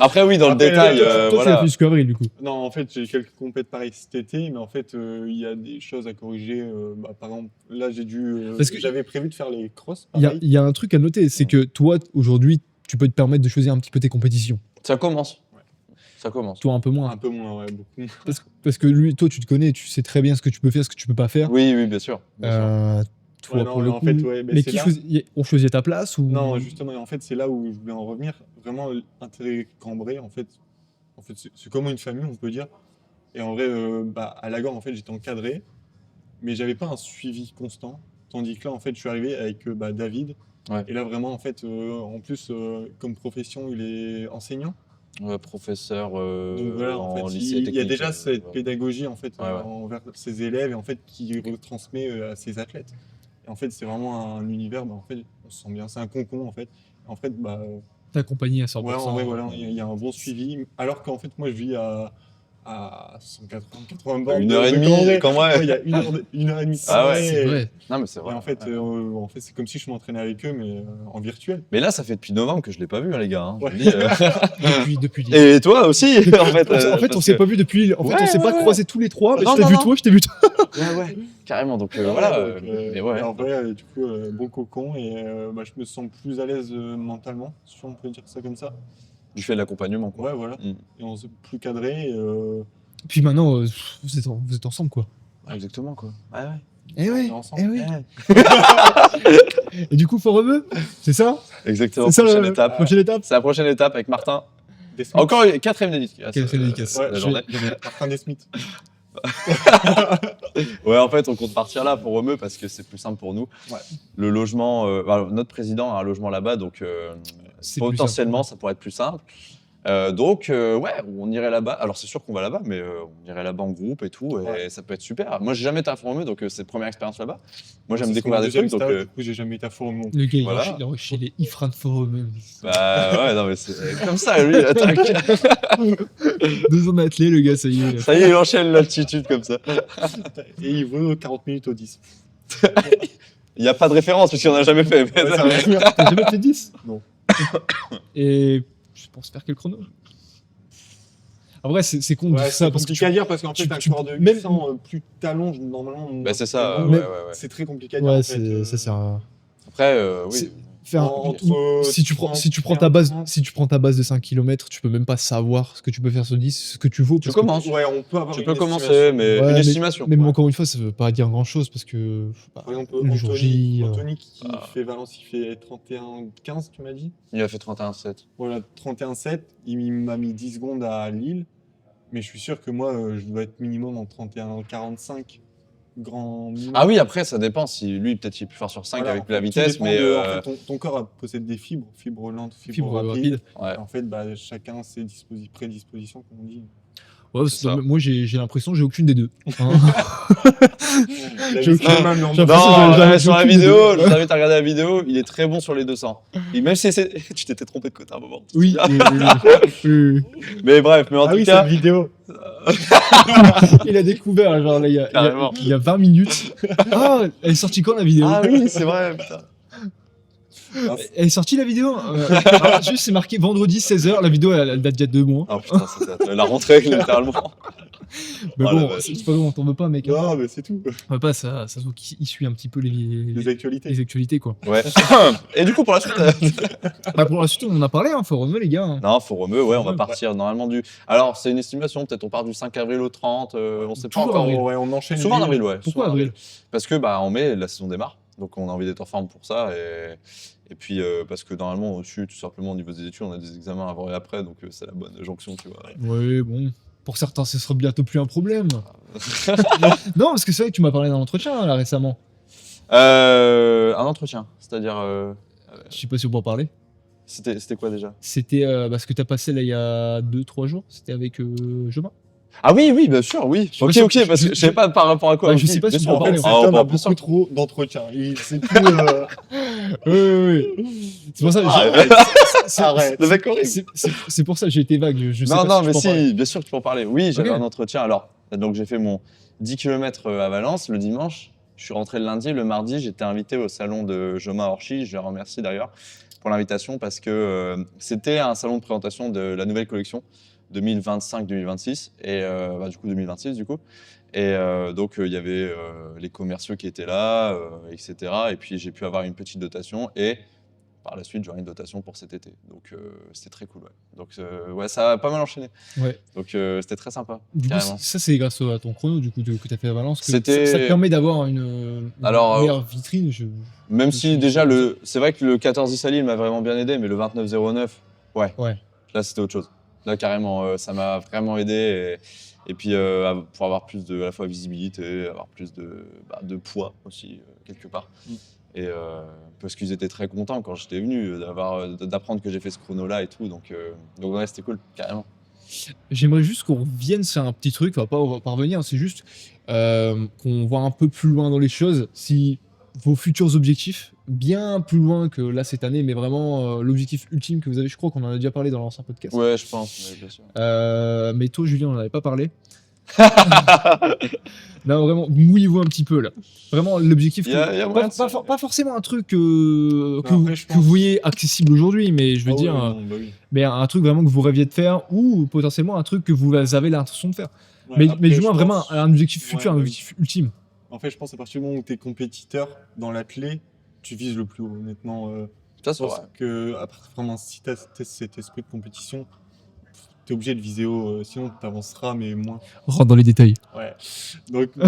Après oui, dans le Après, détail, toi, Toi, tu voilà. l'as fait jusqu'à avril, du coup. Non, en fait, j'ai quelques compètes pareilles cet été, mais en fait, il y a des choses à corriger. Par exemple, là, Parce que- j'avais prévu de faire les crosses, Il y a, pareil. il y a un truc à noter, c'est que toi, aujourd'hui, tu peux te permettre de choisir un petit peu tes compétitions. Ça commence. Ouais. Ça commence. Toi, un peu moins. Un peu moins, ouais, beaucoup. Parce que lui, toi, tu te connais, tu sais très bien ce que tu peux faire, ce que tu peux pas faire. Oui, oui, bien sûr. Bien sûr. Toi, Ouais, non, pour le en coup. fait, ouais, mais mais c'est qui là- on choisit ta place ou... Non, justement, et en fait, c'est là où je voulais en revenir. Vraiment, l'intérêt Cambrai, en fait c'est comme une famille, on peut dire. Et en vrai, à Lagor, en fait, j'étais encadré, mais j'avais pas un suivi constant. Tandis que là, en fait, je suis arrivé avec David. Ouais. Et là, vraiment, en fait, en plus, comme profession, il est enseignant. Ouais, professeur Donc voilà, en en fait, lycée il y a technique, déjà cette ouais. pédagogie en fait Ouais, ouais. envers ses élèves et en fait qui retransmet à ses athlètes. Et en fait, c'est vraiment un univers, en fait, on se sent bien, c'est un cocon en fait. En fait, T'accompagner à 100%. ouais, en vrai, voilà, il y a un bon suivi. Alors qu'en fait, moi, je vis à 180 bornes Une heure et de demie, Cambrai. quand même. Ouais, il y a une heure et demie de Ah ouais, Cambrai, C'est et- vrai. Non, mais c'est Et vrai. en fait, c'est comme si je m'entraînais avec eux, mais en virtuel. Mais là, ça fait depuis novembre que je l'ai pas vu, hein, les gars. Hein, je Ouais. vous le dis, Depuis Et toi aussi, en fait. En fait, on s'est pas vu depuis. En fait, Ouais, on s'est ouais, pas ouais. croisés tous les trois. Non, Je t'ai non, vu non. toi, je t'ai vu toi. Ouais, ouais, carrément. Donc Ouais, voilà. donc, Mais ouais. et en vrai, du coup, bon cocon et je me sens plus à l'aise mentalement, si on peut dire ça comme ça. Du fait de l'accompagnement, quoi. Ouais, voilà. Mm. Et on s'est plus cadré. Puis maintenant, vous êtes ensemble, quoi. Ouais, exactement, quoi. Ouais, ouais. Eh on oui. est ensemble. Eh oui. Ouais. Et du coup, Foremeux, c'est ça? Exactement. C'est ça Prochaine la étape. prochaine étape? C'est la prochaine étape avec Martin. Des Smiths. Encore une quatrième dédicace. Quatrième dédicace. Ouais, la je journée. Martin des Smiths. Ouais, en fait, on compte partir là pour Romeu parce que c'est plus simple pour nous. Ouais. Le logement, notre président a un logement là-bas, donc C'est plus potentiellement, simple. ça pourrait être plus simple. Donc, ouais, on irait là-bas. Alors, c'est sûr qu'on va là-bas, mais on irait là-bas en groupe et tout, et Ouais. ça peut être super. Moi, j'ai jamais été à Romeu, donc c'est la première expérience là-bas. Moi, j'aime C'est découvrir mon des trucs, deuxième donc. stage, du coup, j'ai jamais été à Forum. Le gars, Voilà. il a chez les Ifran Foremeux. Bah ouais, non, mais c'est comme ça, lui, attaque. 2 ans d'athlète, le gars, ça y est. Ça y est, il enchaîne l'altitude comme ça. Et il vaut 40 minutes au 10. Il n'y a pas de référence, puisqu'il n'en a jamais fait. mais- Ouais, ça va bien. T'as jamais fait 10? Non. Et je pense faire quel chrono? En vrai, c'est con de Ouais, dire ça c'est parce que compliqué à dire parce qu'en fait, un tu- corps de même- 800, plus t'allonges normalement. Bah, c'est ça, moins, ouais, Mais- ouais, ouais. C'est très compliqué à dire. Ouais, en fait, ça sert à... Après, oui. C'est- Si tu prends ta base de 5 km, tu peux même pas savoir ce que tu peux faire sur 10, ce que tu vaux. Tu commences. Ouais, on peut avoir Tu une peux commencer, estimation. mais Ouais, une mais- estimation. Mais encore une fois, ça veut pas dire grand chose parce que Par exemple, le jour J, Anthony qui Ah. fait Valence, il fait 31-15, tu m'as dit? Il a fait 31,7. Voilà, 31-7, il m'a mis 10 secondes à Lille, mais je suis sûr que moi, je dois être minimum en 31-45. Grand minimum. Ah oui, après, ça dépend. Si lui, peut-être, il est plus fort sur 5 Voilà, avec en fait, la tout vitesse, dépend mais. en fait, ton corps possède des fibres lentes, fibres fibre rapides. rapide. Ouais. Et en fait, bah, chacun ses prédispositions, comme on dit. Ouais, C'est ça. moi j'ai l'impression que j'ai aucune des deux. Hein. La J'ai vie, c'est aucun- quand même j'ai l'ambiance. l'impression Non, j'ai sur la aucune vidéo, idée. je t'invite à regarder la vidéo, il est très bon sur les 200. Et même si tu t'étais trompé de côté à un moment. tu te Oui, souviens oui. Mais bref, mais en Ah tout oui, cas. cette vidéo. Il a découvert, genre là, Carrément. il y a 20 minutes. Ah, elle est sortie quand la vidéo? Ah oui, c'est vrai, putain. Elle est sortie la vidéo? Alors, juste, c'est marqué vendredi 16h, la vidéo elle date d'il y a 2 mois. Oh putain, c'était la rentrée, littéralement. Mais Oh, la bon, vache. c'est pas grave, on t'en veut pas, mec. Non, mais c'est tout. On veut pas, ça se voit qu'il suit un petit peu Les les actualités. actualités, quoi. Ouais. Et du coup, pour la suite. Bah, pour la suite, on en a parlé, hein, faut revenir, les gars. Hein. Non, faut remeux, ouais, on va Ouais. partir normalement du. Alors, c'est une estimation, peut-être on part du 5 avril au 30, on sait pas Toujours encore. avril. Ouais, on enchaîne. Souvent en les- avril, ouais. Pourquoi souvent en avril? Parce que, bah, en mai, la saison démarre. Donc, on a envie d'être en forme pour ça. Et puis, parce que normalement, au-dessus, tout simplement, au niveau des études, on a des examens avant et après. Donc, c'est la bonne jonction, tu vois. Ouais, bon. Pour certains, ce sera bientôt plus un problème. Non, parce que c'est vrai que tu m'as parlé d'un entretien là récemment. Un entretien, c'est-à-dire. Je sais pas si on peut en parler. C'était quoi déjà? C'était ce que t'as passé là il y a 2-3 jours. C'était avec Joma. Ah oui, oui, bien sûr, oui. sais pas Ok, si- ok, parce que je sais pas par rapport à quoi. Ouais, je ok, sais pas bien si sûr, on peut en parler, Cet Ah, on homme va a bien sûr. beaucoup trop d'entretiens. C'est tout. Oui. C'est pour ça. Arrête. Arrête. Le mec horrible. C'est pour ça que j'ai été vague. Je sais Non, pas non, si mais je peux en parler. si, bien sûr que tu peux en parler. Oui, j'avais Ok. un entretien. Alors, donc j'ai fait mon 10 km à Valence le dimanche. Je suis rentré le lundi. Le mardi, j'étais invité au salon de Joma Orchi. Je le remercie d'ailleurs pour l'invitation parce que c'était un salon de présentation de la nouvelle collection 2025-2026 et du coup 2026 du coup. Et donc il y avait les commerciaux qui étaient là, etc. Et puis j'ai pu avoir une petite dotation et par la suite j'aurai une dotation pour cet été. Donc c'était très cool. Ouais. Donc ouais, ça a pas mal enchaîné. Ouais. Donc c'était très sympa. Du coup, Carrément. ça c'est grâce à ton chrono du coup que t'as fait à Valence. Que C'était- ça te permet d'avoir une Alors, meilleure vitrine. Même Je si suis- déjà c'est vrai que le 14 Issali m'a vraiment bien aidé, mais le 2909, ouais. Là c'était autre chose. Là carrément, ça m'a vraiment aidé. Et puis pour avoir plus de à la fois visibilité, avoir plus de poids aussi quelque part. Et parce qu'ils étaient très contents quand j'étais venu d'apprendre que j'ai fait ce chrono là et tout. Donc ouais, c'était cool, carrément. J'aimerais juste qu'on revienne sur un petit truc, on va pas revenir, c'est juste qu'on voit un peu plus loin dans les choses, si vos futurs objectifs, bien plus loin que là cette année, mais vraiment l'objectif ultime que vous avez, je crois qu'on en a déjà parlé dans l'ancien podcast. Ouais, je pense, mais bien sûr. Mais toi, Julien, on n'en avait pas parlé. Non, vraiment, mouillez-vous un petit peu là. Vraiment, l'objectif, Il y a moyen de ça. pas forcément un truc que après, je que vous pense- voyez accessible aujourd'hui, mais je veux Ah dire. ouais, non, bah oui. Mais un truc vraiment que vous rêviez de faire ou potentiellement un truc que vous avez l'intention de faire. Ouais, mais après, du je moins pense- vraiment un objectif futur, Ouais, un bah oui. objectif ultime. En fait, je pense à partir du moment où tu es compétiteur dans l'athlé, tu vises le plus haut, honnêtement. Ça Je c'est pense vrai. que après, vraiment, si tu as cet esprit de compétition, tu es obligé de viser haut, sinon tu avanceras, mais moins. Rentre dans les détails. Ouais. Donc, ouais.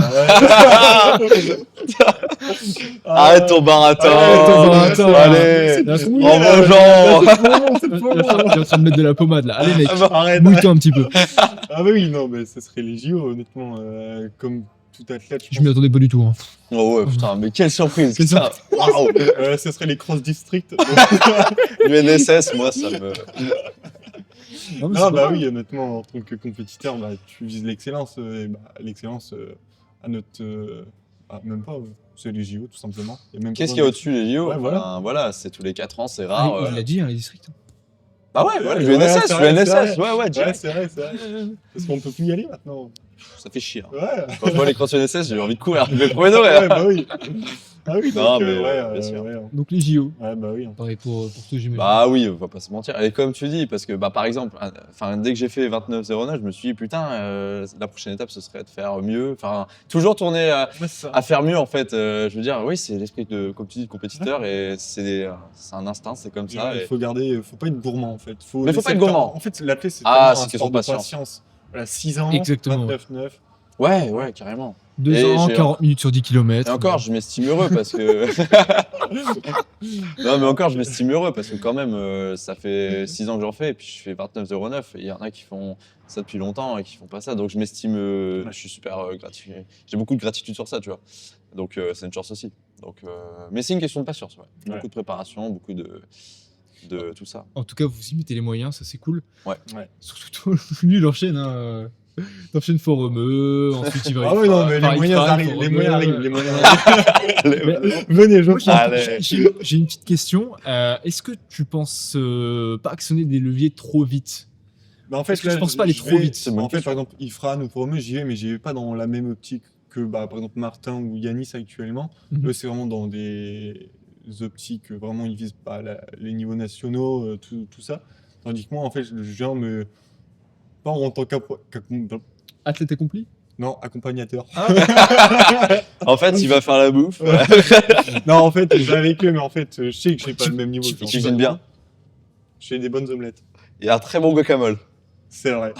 Arrête ton baratin. Arrête ton baratin. Allez. Là, c'est Bravo Jean. Il est en train de mettre de la pommade là. Allez mec, Arrête. mouille-toi un petit peu. Ah bah oui, non, mais ce serait les JO, honnêtement. Comme tout athlète, Je m'y attendais pas du tout. Hein. Oh ouais, putain, mais quelle surprise. Quelle putain. Waouh. ce serait les cross district. L'UNSS, moi ça me. Non, mais Non, c'est bah pas oui, honnêtement, en tant que compétiteur, bah, tu vises l'excellence. Et bah, l'excellence, à notre. Même pas, c'est les JO, tout simplement. Et même Qu'est-ce pas qu'il y a au-dessus les JO? Ouais, voilà. Enfin, voilà, c'est tous les 4 ans, c'est mal. rare. Il l'a dit, hein, les districts. Bah ouais, ouais, Ouais, l'UNSS, c'est vrai, l'UNSS, c'est ouais, ouais, Ouais, direct. c'est vrai, c'est vrai. Parce qu'on peut plus y aller maintenant. Ça fait chier. Hein. Ouais. Quand je vois les crosses UNSS, j'ai envie de courir. Je vais le premier degré. Ouais, bah oui. Ah oui, Non, donc, mais, ouais, bien sûr. ouais, Donc les JO. ouais, bah oui. Pareil pour toi, j'imagine. Bah oui, on va pas se mentir. Et comme tu dis, parce que bah, par exemple, enfin, dès que j'ai fait 29,09, je me suis dit, putain, la prochaine étape, ce serait de faire mieux. Enfin, toujours tourner Ouais, c'est ça. à faire mieux, en fait. Je veux dire, oui, c'est l'esprit de, comme tu dis, de compétiteur et c'est un instinct, c'est comme ça. Il et- faut garder, faut pas être gourmand en fait. Mais faut laisser pas être le temps. gourmand. En fait, l'athlète, c'est Ah, tellement c'est un question sport de de patience. patience. Voilà, 6 ans, Exactement. 29,9. Ouais, carrément. 2 Et ans, j'ai- 40 minutes sur 10 km. Et encore, je m'estime heureux parce que. Non, mais encore, je m'estime heureux parce que quand même, ça fait 6 ans que j'en fais et puis je fais 29,09 et il y en a qui font ça depuis longtemps et qui font pas ça. Donc je m'estime, je suis super gratifié. J'ai beaucoup de gratitude sur ça, tu vois. Donc c'est une chance aussi. Donc, mais c'est une question de patience, ouais. Ouais. Beaucoup de préparation, beaucoup de tout ça. En tout cas, vous y mettez les moyens, ça c'est cool. Ouais. Surtout toi, lui, il enchaîne. Hein. T'enchaînes Forumeux, ensuite il va. Ah oui, non, mais les Paris moyens Prime, arrivent, les Forumeux. moyens arrivent, les moyens arrivent. Mais- Venez, je Moi, j'ai- Allez. j'ai une petite question. Est-ce que tu penses pas actionner des leviers trop vite? Bah, en fait, Parce que je pense pas aller trop vite, c'est une bonne En fait, question. par exemple, Ifran ou Foromeux, j'y vais, mais j'y vais pas dans la même optique que, bah, par exemple, Martin ou Yanis actuellement. Mhm. Eux, c'est vraiment dans des optiques, vraiment, ils visent pas les niveaux nationaux, tout ça. Tandis que moi, en fait, je viens me. Pas en tant Athlète accompli? non, accompagnateur. En fait, il va faire la bouffe. Non, en fait, je vais avec eux, mais en fait, je sais que j'ai pas le même niveau. Tu genre, cuisines bien. Je fais des bonnes omelettes. Il y a un très bon guacamole. C'est vrai.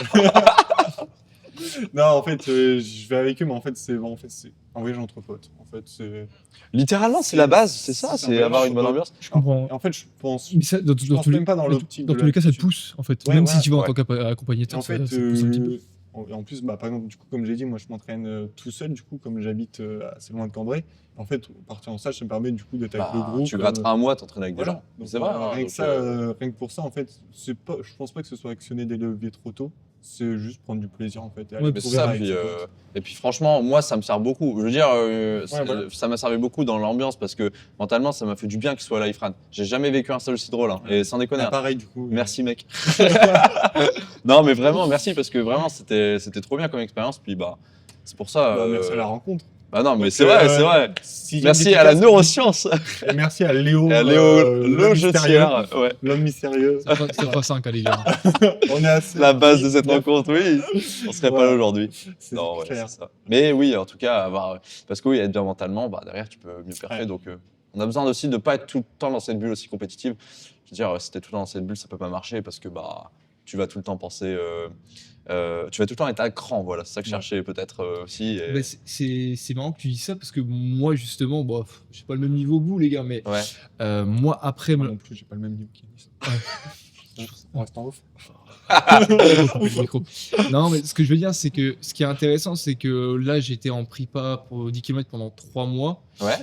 Non, en fait, je vais avec eux, mais en fait, c'est un voyage entre potes. En fait, c'est. Littéralement, c'est la base, c'est ça, c'est c'est un avoir voyage une bonne entre ambiance. Je comprends. En fait, je pense. Mais ça, Je pense même pas dans l'optique Dans de tous les cas, ça te l'attitude. pousse, en fait. Ouais, Même voilà, si tu vas en ouais. tant qu'accompagnateur, En ça fait, pousse un petit peu. en plus, bah, par exemple, du coup, comme j'ai dit, moi, je m'entraîne tout seul, du coup, comme j'habite assez loin de Cambrai. En fait, partir en stage, ça me permet, du coup, d'être avec le Bah, groupe. tu grattes un mois, t'entraînes avec des Voilà. gens. Donc, C'est vrai. hein, rien, donc, que ça, rien que pour ça, en fait, je pense pas que ce soit actionner des leviers trop tôt. C'est juste prendre du plaisir, en fait. Et aller Ouais, mais c'est courir ça, avec puis, ses potes. et puis franchement, moi, ça me sert beaucoup. Je veux dire, voilà. ça m'a servi beaucoup dans l'ambiance parce que mentalement, ça m'a fait du bien qu'il soit là, Ifran. J'ai jamais vécu un stage aussi drôle, hein, et sans déconner. Ah, hein. pareil, du coup. Merci, mec. Non, mais vraiment, merci parce que vraiment, c'était trop bien comme expérience. Puis, bah, c'est pour ça. Bah, merci à la rencontre. Bah, non, mais Donc, c'est vrai, c'est vrai. si Merci à la dédicace- neuroscience. Et merci à Léo. Et à Léo l'homme mystérieux. Logetière. Ouais. L'homme mystérieux. Ça fera 5, les gars. On est assez. La base de cette rencontre, oui. On serait pas Voilà. là aujourd'hui. C'est Non, ouais, clair. c'est ça. Mais oui, en tout cas, avoir. Parce que oui, être bien mentalement, bah, derrière, tu peux mieux perfer. Ouais. Donc, on a besoin aussi de ne pas être tout le temps dans cette bulle aussi compétitive. Je veux dire, si t'es tout le temps dans cette bulle, ça peut pas marcher parce que bah, tu vas tout le temps penser. Tu vas tout le temps être à cran, voilà. C'est ça que je Ouais. cherchais peut-être aussi. et- Bah, c'est marrant que tu dis ça parce que moi, justement, bon, j'ai pas le même niveau que vous, les gars, mais Ouais. moi, après. Moi non plus, j'ai pas le même niveau qu'Yanis. On reste en off. Non, mais ce que je veux dire, c'est que ce qui est intéressant, c'est que là, j'étais en prépa pour 10 km pendant 3 mois. Ouais.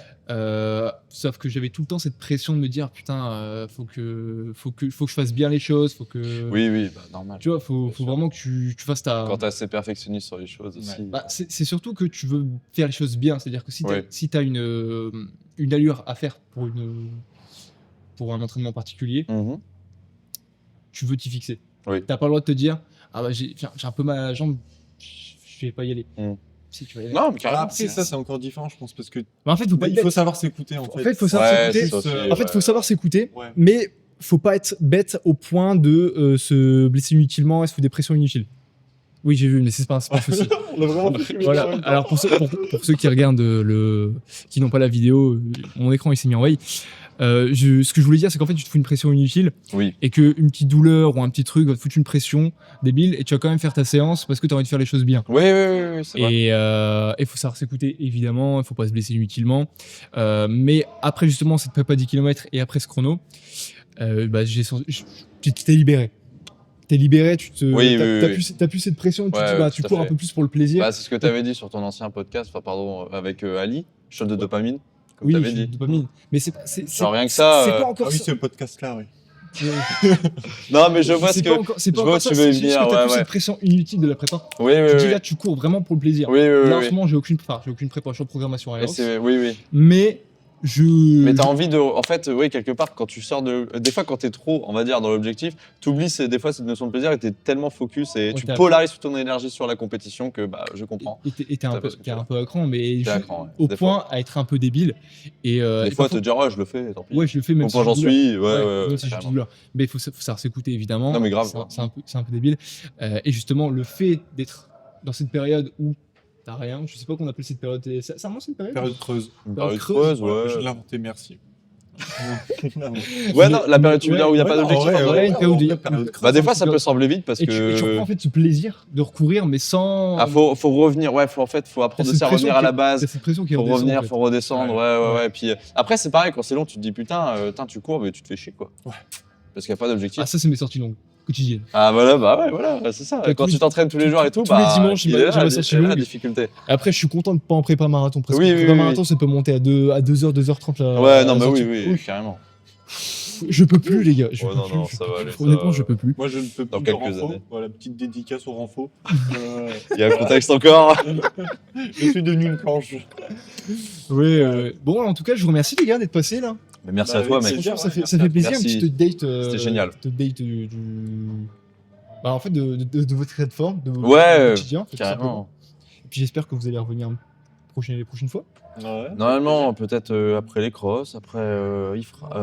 Sauf que j'avais tout le temps cette pression de me dire, putain, faut que je fasse bien les choses, faut que. Oui, bah, normal. Tu vois, faut sûr. vraiment que tu fasses ta. Quand t'es assez perfectionniste sur les choses aussi. Ouais. Bah, c'est surtout que tu veux faire les choses bien. C'est-à-dire que si Ouais. tu as une allure à faire pour un entraînement particulier, Mhm. tu veux t'y fixer. Oui. T'as pas le droit de te dire, ah bah j'ai un peu mal à la jambe, je vais pas y aller. Mm. Si tu vas y aller. Non, mais carrément. Après, ça, c'est encore différent, je pense, parce que Mais en fait, faut pas il être faut bête. savoir s'écouter, en En fait. fait, faut savoir Ouais, s'écouter. c'est aussi, En En fait, faut savoir s'écouter, Ouais. mais faut pas être bête au point de se blesser inutilement et se foutre des pressions inutiles. Oui, j'ai vu, mais c'est pas un souci. On a vraiment Voilà. Alors pour ceux qui regardent qui n'ont pas la vidéo, mon écran il s'est mis en veille. Ce que je voulais dire, c'est qu'en fait, tu te fous une pression inutile Oui. et qu'une petite douleur ou un petit truc va te foutre une pression débile et tu vas quand même faire ta séance parce que tu as envie de faire les choses bien. Oui, c'est vrai. Et il faut savoir s'écouter, évidemment, il faut pas se blesser inutilement. Mais après, justement, cette prépa 10 km et après ce chrono, bah, tu t'es libéré. T'es libéré, Oui, t'as plus cette pression, tu, Ouais, te dis, bah, tout tu à cours un fait. peu plus pour le plaisir. Bah, c'est ce que tu avais dit sur ton ancien podcast, enfin, pardon, avec Ali, shot de dopamine, comme oui, tu avais je- dit. dopamine. Mais c'est Genre rien que ça, c'est pas Ah encore oui, ça. ce podcast-là, oui. Non, mais je vois C'est ce pas que. encore, c'est je pas vois encore où ça, tu veux c'est y juste venir, que t'as ouais, plus ouais. cette pression inutile de la prépa. Oui, Tu te dis oui. là, tu cours vraiment pour le plaisir. Oui, Là, en oui. ce moment, j'ai aucune préparation à Et l'avance. c'est- oui, oui. Mais Mais t'as envie de. En fait, oui, quelque part, quand tu sors de. Des fois, quand t'es trop, on va dire, dans l'objectif, t'oublies des fois cette notion de plaisir et t'es tellement focus et Ouais, tu t'as- polarises toute ton énergie sur la compétition que bah, je comprends. Et t'es un T'as peu, pas ce que tu t'es un veux. peu à cran, mais T'es à juste cran, ouais, au des point à être un peu débile. Et, Des et fois, te parfois- dire, ouais, je le fais, tant pis. ouais, je le fais même Au si point j'ai j'en du douleur. suis, ouais, Même si j'ai carrément. du douleur. Mais il faut savoir s'écouter, évidemment. Non, mais grave, C'est quoi. c'est un peu débile. Et justement, le fait d'être dans cette période où t'as rien, je sais pas qu'on appelle cette période. Ça remonte cette période Période creuse. Une Période période creuse, creuse, Ouais, ouais. je l'ai inventé, merci. Ouais, non, la période, tu veux ouais, dire où il n'y a pas ouais, d'objectif ouais, en vrai ouais, une période de- période creuse. Bah, des un fois, petit ça peu. peut sembler vite parce Et tu que. reprends en fait ce plaisir de recourir, mais sans. Ah, faut revenir, ouais, faut T'as apprendre cette aussi à pression revenir à la qui- base. t'as cette pression qui Faut redescend, revenir, en fait. faut redescendre, Ouais. ouais. Puis après, c'est pareil, quand c'est long, tu te dis putain, tu cours, mais tu te fais chier, quoi. Ouais. Parce qu'il n'y a pas d'objectif. Ah, ça, c'est mes sorties longues, quotidiennes. Ah, voilà, bah ouais, voilà, c'est ça. Tous Quand les- tu t'entraînes tous les jours et tout, tous les bah. dimanches, il j'ai est ma là, sortie il est là, longue. la difficulté. Après, je suis content de pas en prépa marathon. Parce Oui, que oui, prépa oui, marathon, ça peut monter à 2h, 2h30. Ouais, non, mais oui, carrément. Je peux plus, les gars. Je Ouais, peux non, plus, non, je ça peux va plus. aller, ça Honnêtement, va. je peux plus. Moi, je ne peux Dans plus de quelques renfo. années. Voilà, petite dédicace au renfo. Il y a un contexte encore. Je suis devenu une planche. Ouais, bon, en tout cas, je vous remercie, les gars, d'être passés là. Mais merci Bah, à toi, avec mec. plaisir. Franchement, ouais, ça fait plaisir, Merci. un petit date. C'était génial. Date du. Bah, en fait, de votre état de forme, de votre Ouais, quotidien. en fait, tout simplement. carrément. Et puis, j'espère que vous allez revenir les prochaines fois. Ouais. Normalement, peut-être après les crosses, après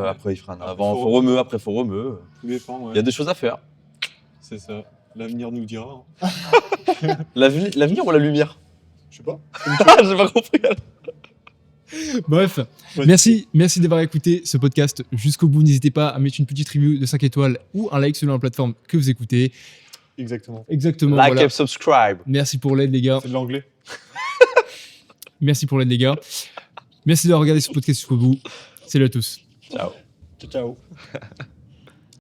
après Ifran. Après Avant Forum. Foromeux, après Foromeux. Tout dépend, ouais. Il y a des choses à faire. C'est ça. L'avenir nous dira. L'avenir ou la lumière? Je sais pas. J'ai pas compris. Bref, Ouais. merci d'avoir écouté ce podcast jusqu'au bout. N'hésitez pas à mettre une petite review de 5 étoiles ou un like selon la plateforme que vous écoutez. Exactement. Exactement. Like voilà. and subscribe. Merci pour l'aide, les gars. C'est de l'anglais. Merci pour l'aide, les gars. Merci d'avoir regardé ce podcast jusqu'au bout. Salut à tous. Ciao. Ciao.